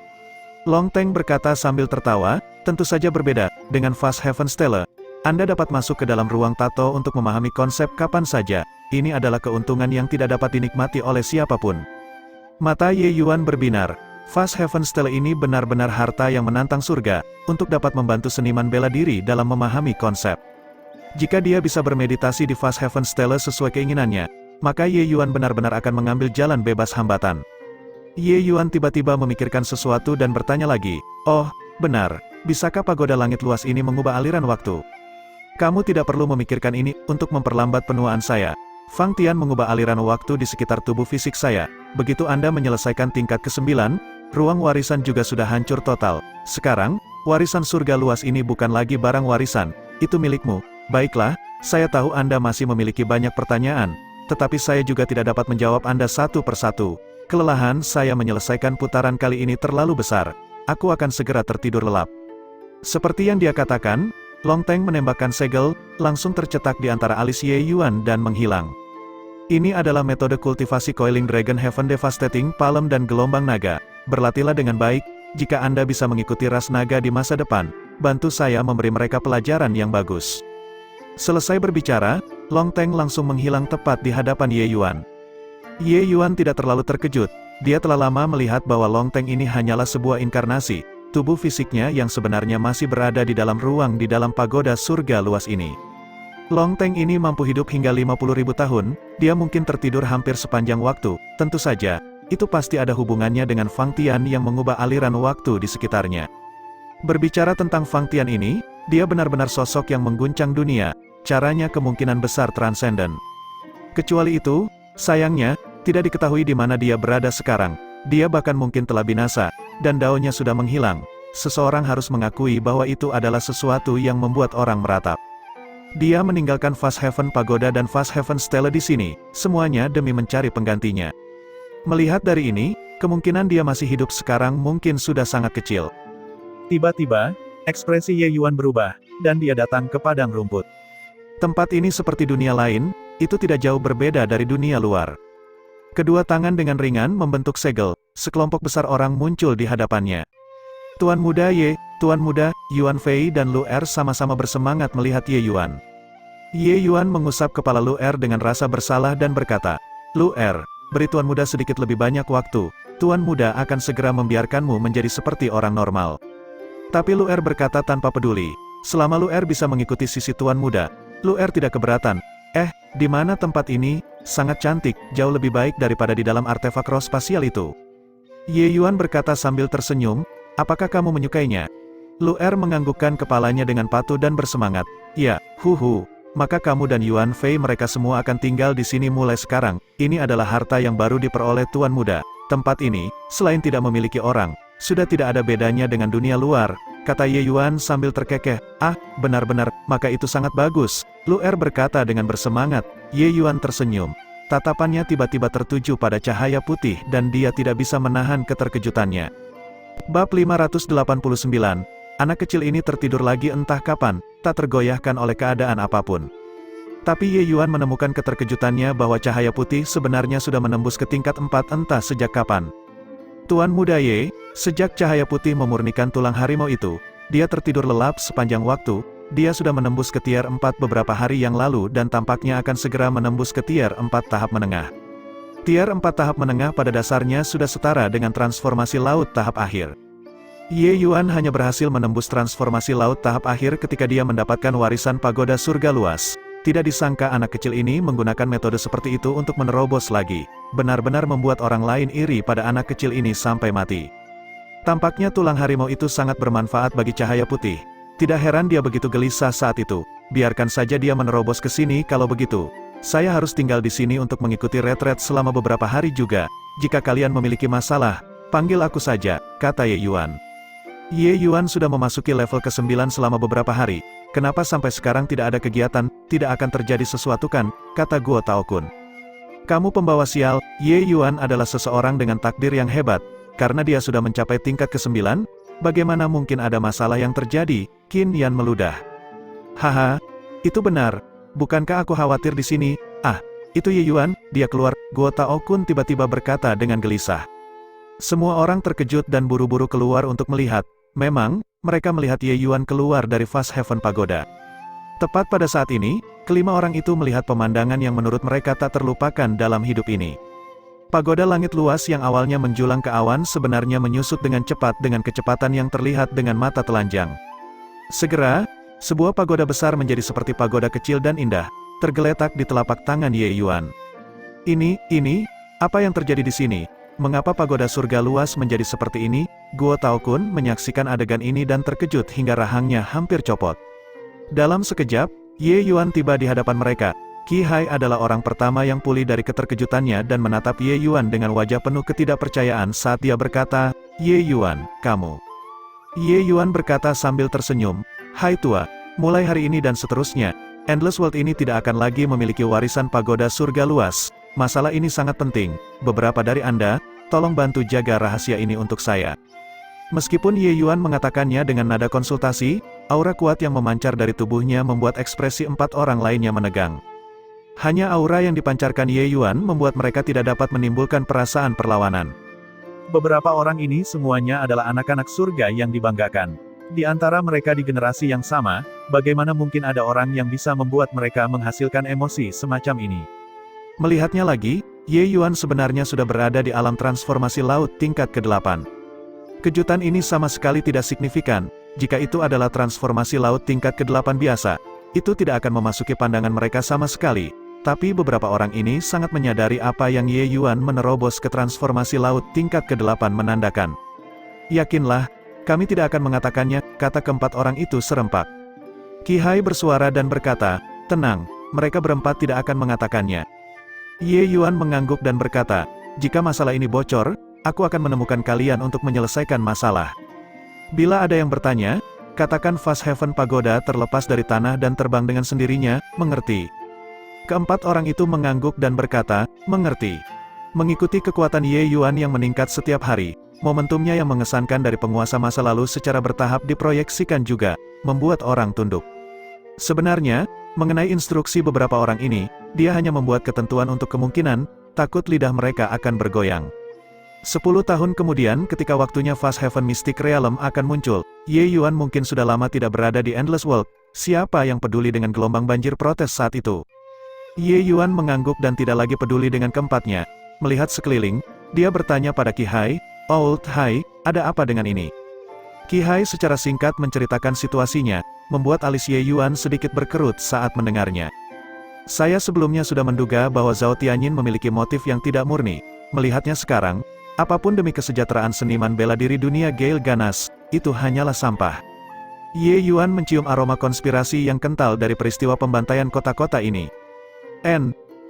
Long Teng berkata sambil tertawa, tentu saja berbeda, dengan Fast Heaven Stella. Anda dapat masuk ke dalam ruang tato untuk memahami konsep kapan saja. Ini adalah keuntungan yang tidak dapat dinikmati oleh siapapun. Mata Ye Yuan berbinar. Fast Heaven Stella ini benar-benar harta yang menantang surga, untuk dapat membantu seniman bela diri dalam memahami konsep. Jika dia bisa bermeditasi di Fast Heaven Stella sesuai keinginannya, maka Ye Yuan benar-benar akan mengambil jalan bebas hambatan. Ye Yuan tiba-tiba memikirkan sesuatu dan bertanya lagi, oh, benar, bisakah pagoda langit luas ini mengubah aliran waktu? Kamu tidak perlu memikirkan ini untuk memperlambat penuaan saya. Fang Tian mengubah aliran waktu di sekitar tubuh fisik saya. Begitu Anda menyelesaikan tingkat ke-9, ruang warisan juga sudah hancur total. Sekarang, warisan surga luas ini bukan lagi barang warisan, itu milikmu. Baiklah, saya tahu Anda masih memiliki banyak pertanyaan, tetapi saya juga tidak dapat menjawab Anda satu persatu. Kelelahan saya menyelesaikan putaran kali ini terlalu besar. Aku akan segera tertidur lelap. Seperti yang dia katakan, Long Teng menembakkan segel, langsung tercetak di antara alis Ye Yuan dan menghilang. Ini adalah metode kultivasi Coiling Dragon Heaven Devastating Palm dan Gelombang Naga. Berlatihlah dengan baik, jika Anda bisa mengikuti ras naga di masa depan, bantu saya memberi mereka pelajaran yang bagus. Selesai berbicara, Long Teng langsung menghilang tepat di hadapan Ye Yuan. Ye Yuan tidak terlalu terkejut, dia telah lama melihat bahwa Long Teng ini hanyalah sebuah inkarnasi, tubuh fisiknya yang sebenarnya masih berada di dalam ruang di dalam pagoda surga luas ini. Long Teng ini mampu hidup hingga 50.000 tahun, dia mungkin tertidur hampir sepanjang waktu, tentu saja, itu pasti ada hubungannya dengan Fang Tian yang mengubah aliran waktu di sekitarnya. Berbicara tentang Fang Tian ini, dia benar-benar sosok yang mengguncang dunia, caranya kemungkinan besar transenden. Kecuali itu, sayangnya, tidak diketahui di mana dia berada sekarang, dia bahkan mungkin telah binasa, dan daunnya sudah menghilang. Seseorang harus mengakui bahwa itu adalah sesuatu yang membuat orang meratap. Dia meninggalkan Fast Heaven Pagoda dan Fast Heaven Stele di sini, semuanya demi mencari penggantinya. Melihat dari ini, kemungkinan dia masih hidup sekarang mungkin sudah sangat kecil. Tiba-tiba, ekspresi Ye Yuan berubah, dan dia datang ke padang rumput. Tempat ini seperti dunia lain, itu tidak jauh berbeda dari dunia luar. Kedua tangan dengan ringan membentuk segel, sekelompok besar orang muncul di hadapannya. Tuan Muda Ye, Tuan Muda, Yuan Fei dan Lu Er sama-sama bersemangat melihat Ye Yuan. Ye Yuan mengusap kepala Lu Er dengan rasa bersalah dan berkata, Lu Er, beri Tuan Muda sedikit lebih banyak waktu, Tuan Muda akan segera membiarkanmu menjadi seperti orang normal. Tapi Lu Er berkata tanpa peduli, selama Lu Er bisa mengikuti sisi Tuan Muda, Lu Er tidak keberatan. Di mana tempat ini? Sangat cantik, jauh lebih baik daripada di dalam artefak roh spasial itu. Ye Yuan berkata sambil tersenyum, apakah kamu menyukainya? Lu Er menganggukkan kepalanya dengan patuh dan bersemangat. Ya, maka kamu dan Yuan Fei mereka semua akan tinggal di sini mulai sekarang. Ini adalah harta yang baru diperoleh Tuan Muda. Tempat ini, selain tidak memiliki orang, sudah tidak ada bedanya dengan dunia luar, kata Ye Yuan sambil terkekeh. Benar-benar, maka itu sangat bagus. Lu Er berkata dengan bersemangat. Ye Yuan tersenyum. Tatapannya tiba-tiba tertuju pada cahaya putih dan dia tidak bisa menahan keterkejutannya. Bab 589, anak kecil ini tertidur lagi entah kapan, tak tergoyahkan oleh keadaan apapun. Tapi Ye Yuan menemukan keterkejutannya bahwa cahaya putih sebenarnya sudah menembus ke tingkat 4 entah sejak kapan. Tuan Muda Ye, sejak cahaya putih memurnikan tulang harimau itu, dia tertidur lelap sepanjang waktu, dia sudah menembus ke tier 4 beberapa hari yang lalu dan tampaknya akan segera menembus ke tier 4 tahap menengah. Tier 4 tahap menengah pada dasarnya sudah setara dengan transformasi laut tahap akhir. Ye Yuan hanya berhasil menembus transformasi laut tahap akhir ketika dia mendapatkan warisan pagoda surga luas. Tidak disangka anak kecil ini menggunakan metode seperti itu untuk menerobos lagi. Benar-benar membuat orang lain iri pada anak kecil ini sampai mati. Tampaknya tulang harimau itu sangat bermanfaat bagi cahaya putih. Tidak heran dia begitu gelisah saat itu. Biarkan saja dia menerobos ke sini kalau begitu. Saya harus tinggal di sini untuk mengikuti retret selama beberapa hari juga. Jika kalian memiliki masalah, panggil aku saja, kata Ye Yuan. Ye Yuan sudah memasuki level ke-9 selama beberapa hari. Kenapa sampai sekarang tidak ada kegiatan, tidak akan terjadi sesuatu kan, kata Guo Taokun. Kamu pembawa sial, Ye Yuan adalah seseorang dengan takdir yang hebat. Karena dia sudah mencapai tingkat ke-9, bagaimana mungkin ada masalah yang terjadi? Qin Yan meludah. Haha, itu benar. Bukankah aku khawatir di sini? Itu Ye Yuan, dia keluar. Guo Taokun tiba-tiba berkata dengan gelisah. Semua orang terkejut dan buru-buru keluar untuk melihat. Memang, mereka melihat Ye Yuan keluar dari Fast Heaven Pagoda. Tepat pada saat ini, kelima orang itu melihat pemandangan yang menurut mereka tak terlupakan dalam hidup ini. Pagoda langit luas yang awalnya menjulang ke awan sebenarnya menyusut dengan cepat dengan kecepatan yang terlihat dengan mata telanjang. Segera, sebuah pagoda besar menjadi seperti pagoda kecil dan indah, tergeletak di telapak tangan Ye Yuan. Ini, apa yang terjadi di sini? Mengapa pagoda surga luas menjadi seperti ini? Guo Taokun menyaksikan adegan ini dan terkejut hingga rahangnya hampir copot. Dalam sekejap, Ye Yuan tiba di hadapan mereka. Qi Hai adalah orang pertama yang pulih dari keterkejutannya dan menatap Ye Yuan dengan wajah penuh ketidakpercayaan saat dia berkata, "Ye Yuan, kamu." Ye Yuan berkata sambil tersenyum, "Hai tua, mulai hari ini dan seterusnya, Endless World ini tidak akan lagi memiliki warisan pagoda surga luas. Masalah ini sangat penting, beberapa dari Anda, tolong bantu jaga rahasia ini untuk saya." Meskipun Ye Yuan mengatakannya dengan nada konsultasi, aura kuat yang memancar dari tubuhnya membuat ekspresi 4 orang lainnya menegang. Hanya aura yang dipancarkan Ye Yuan membuat mereka tidak dapat menimbulkan perasaan perlawanan. Beberapa orang ini semuanya adalah anak-anak surga yang dibanggakan. Di antara mereka di generasi yang sama, bagaimana mungkin ada orang yang bisa membuat mereka menghasilkan emosi semacam ini? Melihatnya lagi, Ye Yuan sebenarnya sudah berada di alam transformasi laut tingkat ke-8. Kejutan ini sama sekali tidak signifikan. Jika itu adalah transformasi laut tingkat ke-8 biasa, itu tidak akan memasuki pandangan mereka sama sekali. Tapi beberapa orang ini sangat menyadari apa yang Ye Yuan menerobos ke transformasi laut tingkat ke-8 menandakan. "Yakinlah, kami tidak akan mengatakannya," kata keempat orang itu serempak. Qi Hai bersuara dan berkata, "Tenang, mereka berempat tidak akan mengatakannya." Ye Yuan mengangguk dan berkata, "Jika masalah ini bocor, aku akan menemukan kalian untuk menyelesaikan masalah. Bila ada yang bertanya, katakan Fast Heaven Pagoda terlepas dari tanah dan terbang dengan sendirinya, mengerti?" Keempat orang itu mengangguk dan berkata, "Mengerti." Mengikuti kekuatan Ye Yuan yang meningkat setiap hari, momentumnya yang mengesankan dari penguasa masa lalu secara bertahap diproyeksikan juga, membuat orang tunduk. Sebenarnya, mengenai instruksi beberapa orang ini, dia hanya membuat ketentuan untuk kemungkinan, takut lidah mereka akan bergoyang. 10 tahun kemudian ketika waktunya Fast Heaven Mystic Realm akan muncul, Ye Yuan mungkin sudah lama tidak berada di Endless World. Siapa yang peduli dengan gelombang banjir protes saat itu? Ye Yuan mengangguk dan tidak lagi peduli dengan keempatnya. Melihat sekeliling, dia bertanya pada Qi Hai, "Old Hai, ada apa dengan ini?" Qi Hai secara singkat menceritakan situasinya, membuat alis Ye Yuan sedikit berkerut saat mendengarnya. "Saya sebelumnya sudah menduga bahwa Zhao Tianyin memiliki motif yang tidak murni. Melihatnya sekarang, apapun demi kesejahteraan seniman bela diri dunia Gale Ganas, itu hanyalah sampah." Ye Yuan mencium aroma konspirasi yang kental dari peristiwa pembantaian kota-kota ini.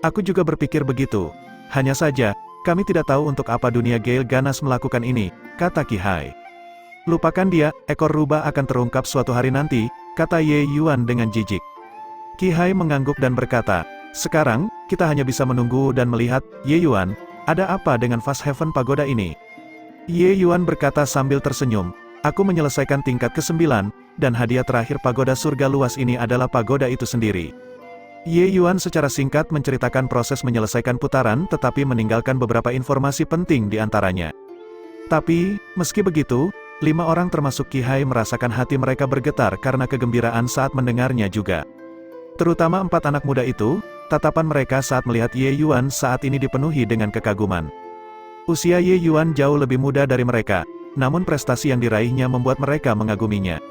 Aku juga berpikir begitu. Hanya saja, kami tidak tahu untuk apa dunia Gale Ganas melakukan ini," kata Qi Hai. "Lupakan dia, ekor rubah akan terungkap suatu hari nanti," kata Ye Yuan dengan jijik. Qi Hai mengangguk dan berkata, "Sekarang, kita hanya bisa menunggu dan melihat. Ye Yuan, ada apa dengan Fast Heaven Pagoda ini?" Ye Yuan berkata sambil tersenyum, "Aku menyelesaikan tingkat ke-9, dan hadiah terakhir pagoda surga luas ini adalah pagoda itu sendiri." Ye Yuan secara singkat menceritakan proses menyelesaikan putaran tetapi meninggalkan beberapa informasi penting di antaranya. Tapi, meski begitu, 5 orang termasuk Qi Hai merasakan hati mereka bergetar karena kegembiraan saat mendengarnya juga. Terutama 4 anak muda itu, tatapan mereka saat melihat Ye Yuan saat ini dipenuhi dengan kekaguman. Usia Ye Yuan jauh lebih muda dari mereka, namun prestasi yang diraihnya membuat mereka mengaguminya.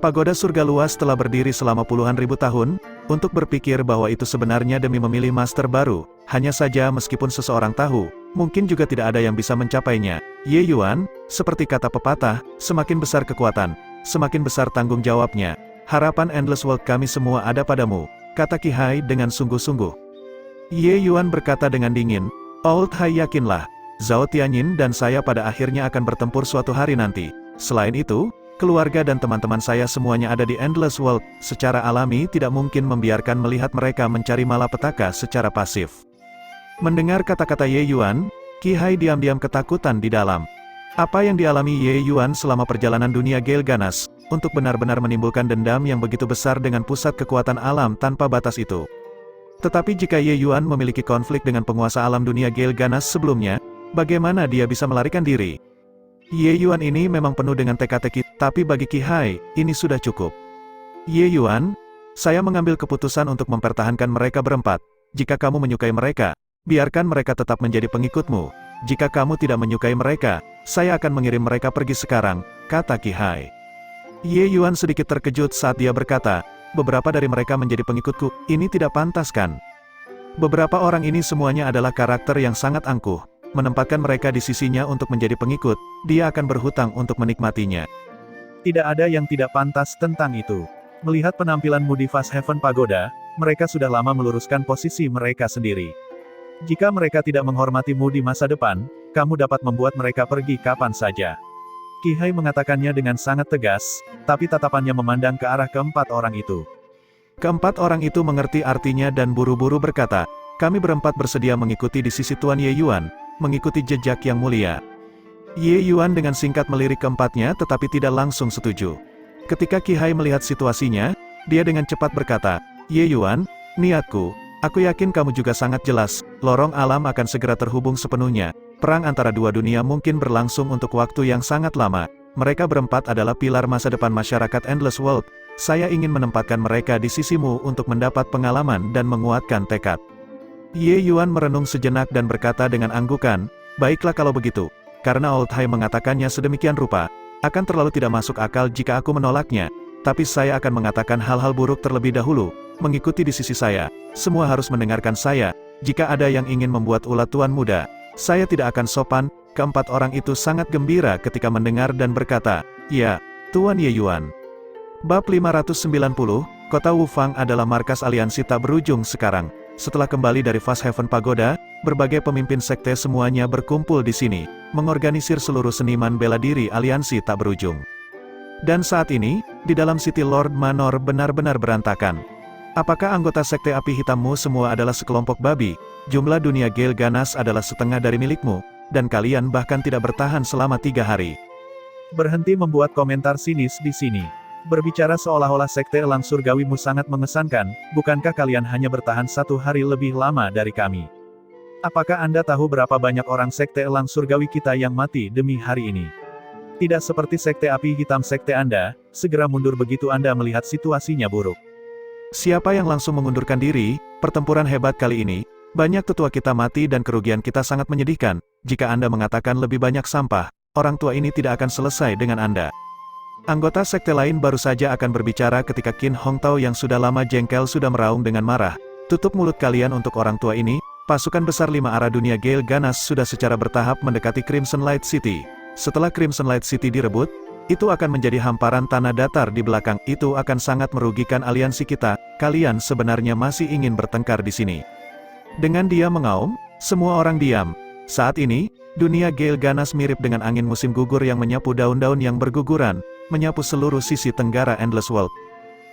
Pagoda surga luas telah berdiri selama puluhan ribu tahun, untuk berpikir bahwa itu sebenarnya demi memilih master baru, hanya saja meskipun seseorang tahu, mungkin juga tidak ada yang bisa mencapainya. Ye Yuan, seperti kata pepatah, semakin besar kekuatan, semakin besar tanggung jawabnya. Harapan Endless World kami semua ada padamu, kata Qi Hai dengan sungguh-sungguh. Ye Yuan berkata dengan dingin, "Old Hai, yakinlah, Zhao Tianyin dan saya pada akhirnya akan bertempur suatu hari nanti. Selain itu, keluarga dan teman-teman saya semuanya ada di Endless World, secara alami tidak mungkin membiarkan melihat mereka mencari malapetaka secara pasif." Mendengar kata-kata Ye Yuan, Qi Hai diam-diam ketakutan di dalam. Apa yang dialami Ye Yuan selama perjalanan dunia Gale Ganas, untuk benar-benar menimbulkan dendam yang begitu besar dengan pusat kekuatan alam tanpa batas itu. Tetapi jika Ye Yuan memiliki konflik dengan penguasa alam dunia Gale Ganas sebelumnya, bagaimana dia bisa melarikan diri? Ye Yuan ini memang penuh dengan teka-teki, tapi bagi Qi Hai, ini sudah cukup. "Ye Yuan, saya mengambil keputusan untuk mempertahankan mereka berempat. Jika kamu menyukai mereka, biarkan mereka tetap menjadi pengikutmu. Jika kamu tidak menyukai mereka, saya akan mengirim mereka pergi sekarang," kata Qi Hai. Ye Yuan sedikit terkejut saat dia berkata, "Beberapa dari mereka menjadi pengikutku, ini tidak pantas kan? Beberapa orang ini semuanya adalah karakter yang sangat angkuh. Menempatkan mereka di sisinya untuk menjadi pengikut, dia akan berhutang untuk menikmatinya." Tidak ada yang tidak pantas tentang itu. Melihat penampilanmu di Fast Heaven Pagoda, mereka sudah lama meluruskan posisi mereka sendiri. Jika mereka tidak menghormatimu di masa depan, kamu dapat membuat mereka pergi kapan saja. Qi Hai mengatakannya dengan sangat tegas, tapi tatapannya memandang ke arah keempat orang itu. Keempat orang itu mengerti artinya dan buru-buru berkata, kami berempat bersedia mengikuti di sisi Tuan Ye Yuan, mengikuti jejak yang mulia. Ye Yuan dengan singkat melirik keempatnya tetapi tidak langsung setuju. Ketika Qi Hai melihat situasinya, dia dengan cepat berkata, Ye Yuan, niatku, aku yakin kamu juga sangat jelas, lorong alam akan segera terhubung sepenuhnya. Perang antara dua dunia mungkin berlangsung untuk waktu yang sangat lama. Mereka berempat adalah pilar masa depan masyarakat Endless World. Saya ingin menempatkan mereka di sisimu untuk mendapat pengalaman dan menguatkan tekad. Ye Yuan merenung sejenak dan berkata dengan anggukan, baiklah kalau begitu. Karena Old Hai mengatakannya sedemikian rupa, akan terlalu tidak masuk akal jika aku menolaknya. Tapi saya akan mengatakan hal-hal buruk terlebih dahulu, mengikuti di sisi saya. Semua harus mendengarkan saya. Jika ada yang ingin membuat ulat tuan muda, saya tidak akan sopan. Keempat orang itu sangat gembira ketika mendengar dan berkata, ya, Tuan Ye Yuan. Bab 590, Kota Wufang adalah markas aliansi tak berujung sekarang. Setelah kembali dari Fast Haven Pagoda, berbagai pemimpin sekte semuanya berkumpul di sini, mengorganisir seluruh seniman bela diri aliansi tak berujung. Dan saat ini, di dalam City Lord Manor benar-benar berantakan. Apakah anggota sekte api hitammu semua adalah sekelompok babi? Jumlah dunia Gale ganas adalah setengah dari milikmu, dan kalian bahkan tidak bertahan selama 3 hari. Berhenti membuat komentar sinis di sini. Berbicara seolah-olah sekte elang surgawimu sangat mengesankan, bukankah kalian hanya bertahan 1 hari lebih lama dari kami? Apakah Anda tahu berapa banyak orang sekte elang surgawi kita yang mati demi hari ini? Tidak seperti sekte api hitam sekte Anda, segera mundur begitu Anda melihat situasinya buruk. Siapa yang langsung mengundurkan diri? Pertempuran hebat kali ini, banyak tetua kita mati dan kerugian kita sangat menyedihkan. Jika Anda mengatakan lebih banyak sampah, orang tua ini tidak akan selesai dengan Anda. Anggota sekte lain baru saja akan berbicara ketika Qin Hong Tao yang sudah lama jengkel sudah meraung dengan marah. Tutup mulut kalian untuk orang tua ini. Pasukan besar 5 arah dunia Gale ganas sudah secara bertahap mendekati Crimson Light City. Setelah Crimson Light City direbut, itu akan menjadi hamparan tanah datar di belakang. Itu akan sangat merugikan aliansi kita. Kalian sebenarnya masih ingin bertengkar di sini. Dengan dia mengaum, semua orang diam. Saat ini, dunia Gale ganas mirip dengan angin musim gugur yang menyapu daun-daun yang berguguran, menyapu seluruh sisi tenggara Endless World.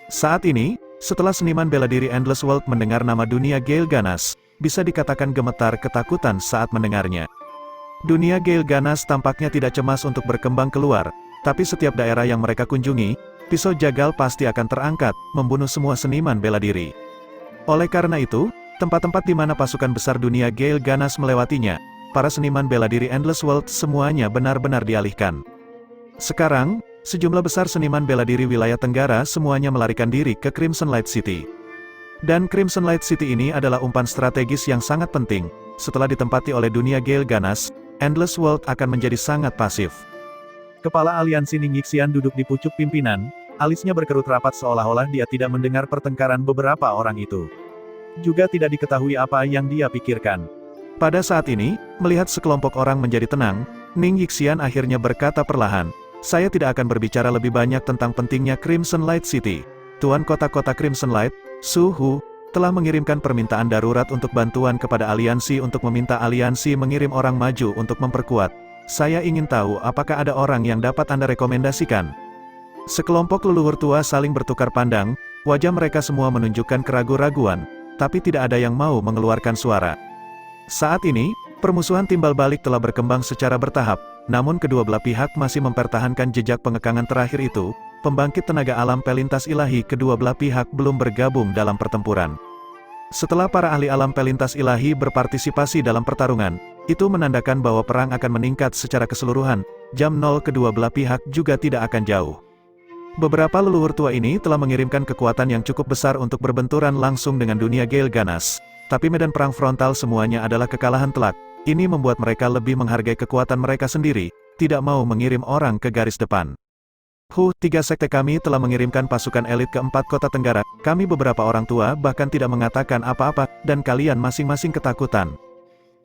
Saat ini, setelah seniman bela diri Endless World mendengar nama dunia Gale ganas, bisa dikatakan gemetar ketakutan saat mendengarnya. Dunia Gale ganas tampaknya tidak cemas untuk berkembang keluar, tapi setiap daerah yang mereka kunjungi, pisau jagal pasti akan terangkat, membunuh semua seniman bela diri. Oleh karena itu, tempat-tempat di mana pasukan besar dunia Gale ganas melewatinya, para seniman bela diri Endless World semuanya benar-benar dialihkan. Sekarang, sejumlah besar seniman bela diri wilayah Tenggara semuanya melarikan diri ke Crimson Light City. Dan Crimson Light City ini adalah umpan strategis yang sangat penting. Setelah ditempati oleh dunia Gale ganas, Endless World akan menjadi sangat pasif. Kepala aliansi Ningxian duduk di pucuk pimpinan, alisnya berkerut rapat seolah-olah dia tidak mendengar pertengkaran beberapa orang itu. Juga tidak diketahui apa yang dia pikirkan. Pada saat ini, melihat sekelompok orang menjadi tenang, Ningxian akhirnya berkata perlahan, saya tidak akan berbicara lebih banyak tentang pentingnya Crimson Light City. Tuan kota-kota Crimson Light, Su Hu, telah mengirimkan permintaan darurat untuk bantuan kepada aliansi untuk meminta aliansi mengirim orang maju untuk memperkuat. Saya ingin tahu apakah ada orang yang dapat Anda rekomendasikan. Sekelompok leluhur tua saling bertukar pandang, wajah mereka semua menunjukkan keraguan-raguan, tapi tidak ada yang mau mengeluarkan suara. Saat ini, permusuhan timbal balik telah berkembang secara bertahap, namun kedua belah pihak masih mempertahankan jejak pengekangan terakhir itu. Pembangkit tenaga alam pelintas ilahi kedua belah pihak belum bergabung dalam pertempuran. Setelah para ahli alam pelintas ilahi berpartisipasi dalam pertarungan, itu menandakan bahwa perang akan meningkat secara keseluruhan. Jam 0 kedua belah pihak juga tidak akan jauh. Beberapa leluhur tua ini telah mengirimkan kekuatan yang cukup besar untuk berbenturan langsung dengan dunia Gale ganas. Tapi medan perang frontal semuanya adalah kekalahan telak. Ini membuat mereka lebih menghargai kekuatan mereka sendiri, tidak mau mengirim orang ke garis depan. 3 sekte kami telah mengirimkan pasukan elit ke 4 kota Tenggara. Kami beberapa orang tua bahkan tidak mengatakan apa-apa, dan kalian masing-masing ketakutan.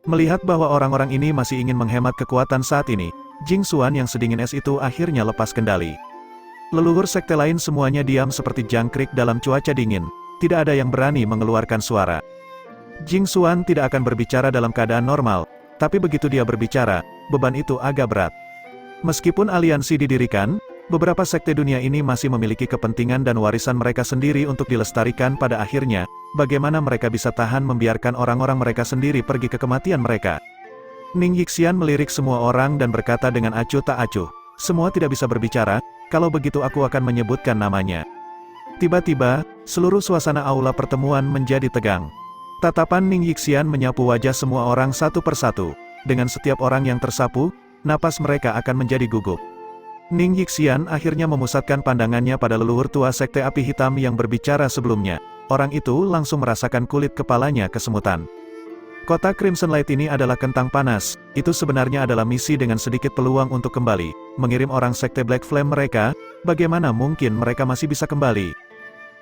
Melihat bahwa orang-orang ini masih ingin menghemat kekuatan saat ini, Jing Xuan yang sedingin es itu akhirnya lepas kendali. Leluhur sekte lain semuanya diam seperti jangkrik dalam cuaca dingin. tidak ada yang berani mengeluarkan suara. Jing Xuan tidak akan berbicara dalam keadaan normal, tapi begitu dia berbicara, beban itu agak berat. Meskipun aliansi didirikan, beberapa sekte dunia ini masih memiliki kepentingan dan warisan mereka sendiri untuk dilestarikan. Pada akhirnya, bagaimana mereka bisa tahan membiarkan orang-orang mereka sendiri pergi ke kematian mereka? Ning Yixian melirik semua orang dan berkata dengan acuh tak acuh, "Semua tidak bisa berbicara, kalau begitu aku akan menyebutkan namanya." Tiba-tiba, seluruh suasana aula pertemuan menjadi tegang. Tatapan Ning Yixian menyapu wajah semua orang satu persatu. Dengan setiap orang yang tersapu, napas mereka akan menjadi gugup. Ning Yixian akhirnya memusatkan pandangannya pada leluhur tua Sekte Api Hitam yang berbicara sebelumnya. Orang itu langsung merasakan kulit kepalanya kesemutan. Kota Crimson Light ini adalah kentang panas. Itu sebenarnya adalah misi dengan sedikit peluang untuk kembali. Mengirim orang Sekte Black Flame mereka, bagaimana mungkin mereka masih bisa kembali?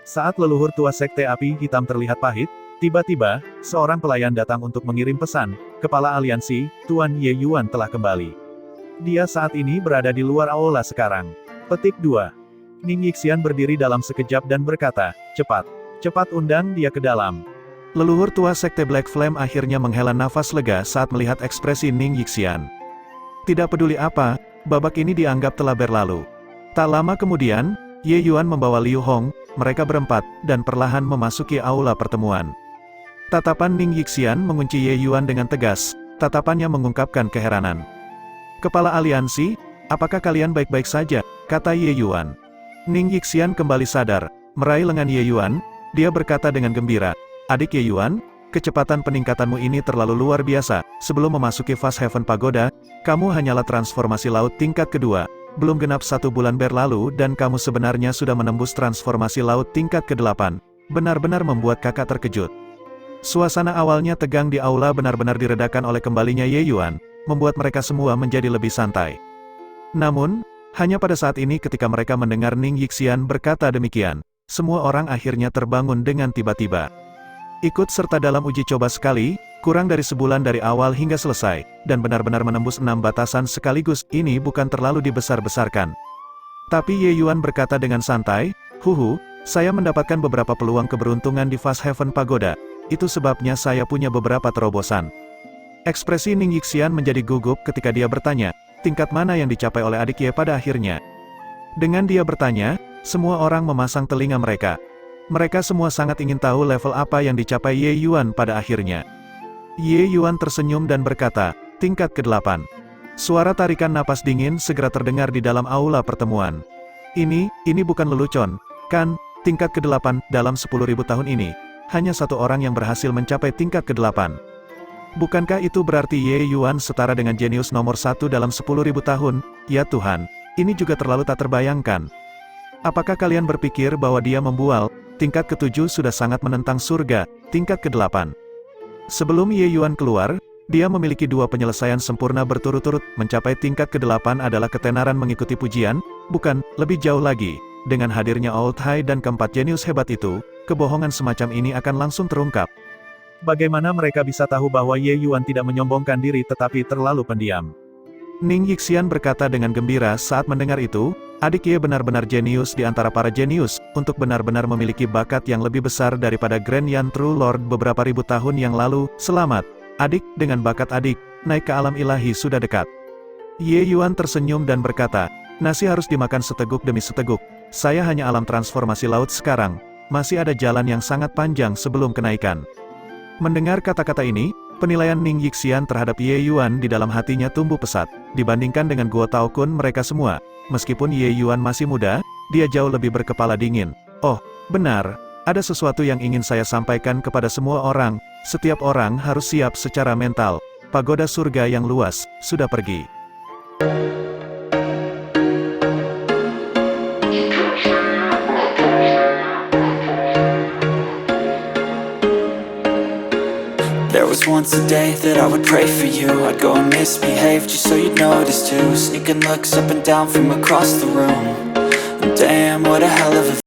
Saat leluhur tua Sekte Api Hitam terlihat pahit, tiba-tiba, seorang pelayan datang untuk mengirim pesan. Kepala aliansi, Tuan Ye Yuan telah kembali. Dia saat ini berada di luar aula sekarang. Petik 2. Ning Yixian berdiri dalam sekejap dan berkata, cepat undang dia ke dalam. Leluhur tua Sekte Black Flame akhirnya menghela nafas lega saat melihat ekspresi Ning Yixian. Tidak peduli apa, babak ini dianggap telah berlalu. Tak lama kemudian, Ye Yuan membawa Liu Hong, mereka berempat, dan perlahan memasuki aula pertemuan. Tatapan Ning Yixian mengunci Ye Yuan dengan tegas, tatapannya mengungkapkan keheranan. "Kepala aliansi, apakah kalian baik-baik saja?" kata Ye Yuan. Ning Yixian kembali sadar, meraih lengan Ye Yuan, dia berkata dengan gembira, "Adik Ye Yuan, kecepatan peningkatanmu ini terlalu luar biasa. Sebelum memasuki Fast Heaven Pagoda, kamu hanyalah transformasi laut tingkat kedua. Belum genap 1 bulan berlalu dan kamu sebenarnya sudah menembus transformasi laut tingkat ke-8. Benar-benar membuat kakak terkejut." Suasana awalnya tegang di aula benar-benar diredakan oleh kembalinya Ye Yuan, membuat mereka semua menjadi lebih santai. Namun, hanya pada saat ini ketika mereka mendengar Ning Yixian berkata demikian, semua orang akhirnya terbangun dengan tiba-tiba. Ikut serta dalam uji coba sekali, kurang dari sebulan dari awal hingga selesai, dan benar-benar menembus 6 batasan sekaligus, ini bukan terlalu dibesar-besarkan. Tapi Ye Yuan berkata dengan santai, saya mendapatkan beberapa peluang keberuntungan di Fast Heaven Pagoda, itu sebabnya saya punya beberapa terobosan. Ekspresi Ning Yixian menjadi gugup ketika dia bertanya, tingkat mana yang dicapai oleh adik Ye pada akhirnya? Dengan dia bertanya, semua orang memasang telinga mereka. Mereka semua sangat ingin tahu level apa yang dicapai Ye Yuan pada akhirnya. Ye Yuan tersenyum dan berkata, tingkat ke-8. Suara tarikan napas dingin segera terdengar di dalam aula pertemuan. Ini bukan lelucon, kan? Tingkat ke-8 dalam 10.000 tahun ini. Hanya satu orang yang berhasil mencapai tingkat ke-8. Bukankah itu berarti Ye Yuan setara dengan jenius nomor 1 dalam 10.000 tahun? Ya Tuhan, ini juga terlalu tak terbayangkan. Apakah kalian berpikir bahwa dia membual? Tingkat ke-7 sudah sangat menentang surga, tingkat ke-8. Sebelum Ye Yuan keluar, dia memiliki 2 penyelesaian sempurna berturut-turut, mencapai tingkat ke-8 adalah ketenaran mengikuti pujian, bukan, lebih jauh lagi. Dengan hadirnya Old High dan keempat jenius hebat itu, kebohongan semacam ini akan langsung terungkap. Bagaimana mereka bisa tahu bahwa Ye Yuan tidak menyombongkan diri tetapi terlalu pendiam? Ning Yixian berkata dengan gembira saat mendengar itu, adik Ye benar-benar jenius di antara para jenius, untuk benar-benar memiliki bakat yang lebih besar daripada Grand Yan True Lord beberapa ribu tahun yang lalu. Selamat, adik, dengan bakat adik, naik ke alam ilahi sudah dekat. Ye Yuan tersenyum dan berkata, nasi harus dimakan seteguk demi seteguk, saya hanya alam transformasi laut sekarang, masih ada jalan yang sangat panjang sebelum kenaikan. Mendengar kata-kata ini, penilaian Ning Yixian terhadap Ye Yuan di dalam hatinya tumbuh pesat, dibandingkan dengan Guo Tao Kun mereka semua. Meskipun Ye Yuan masih muda, dia jauh lebih berkepala dingin. Oh, benar, ada sesuatu yang ingin saya sampaikan kepada semua orang, setiap orang harus siap secara mental. Pagoda surga yang luas, sudah pergi. There was once a day that I would pray for you. I'd go and misbehave just so you'd notice too. Sneaking looks up and down from across the room. Damn, what a hell of a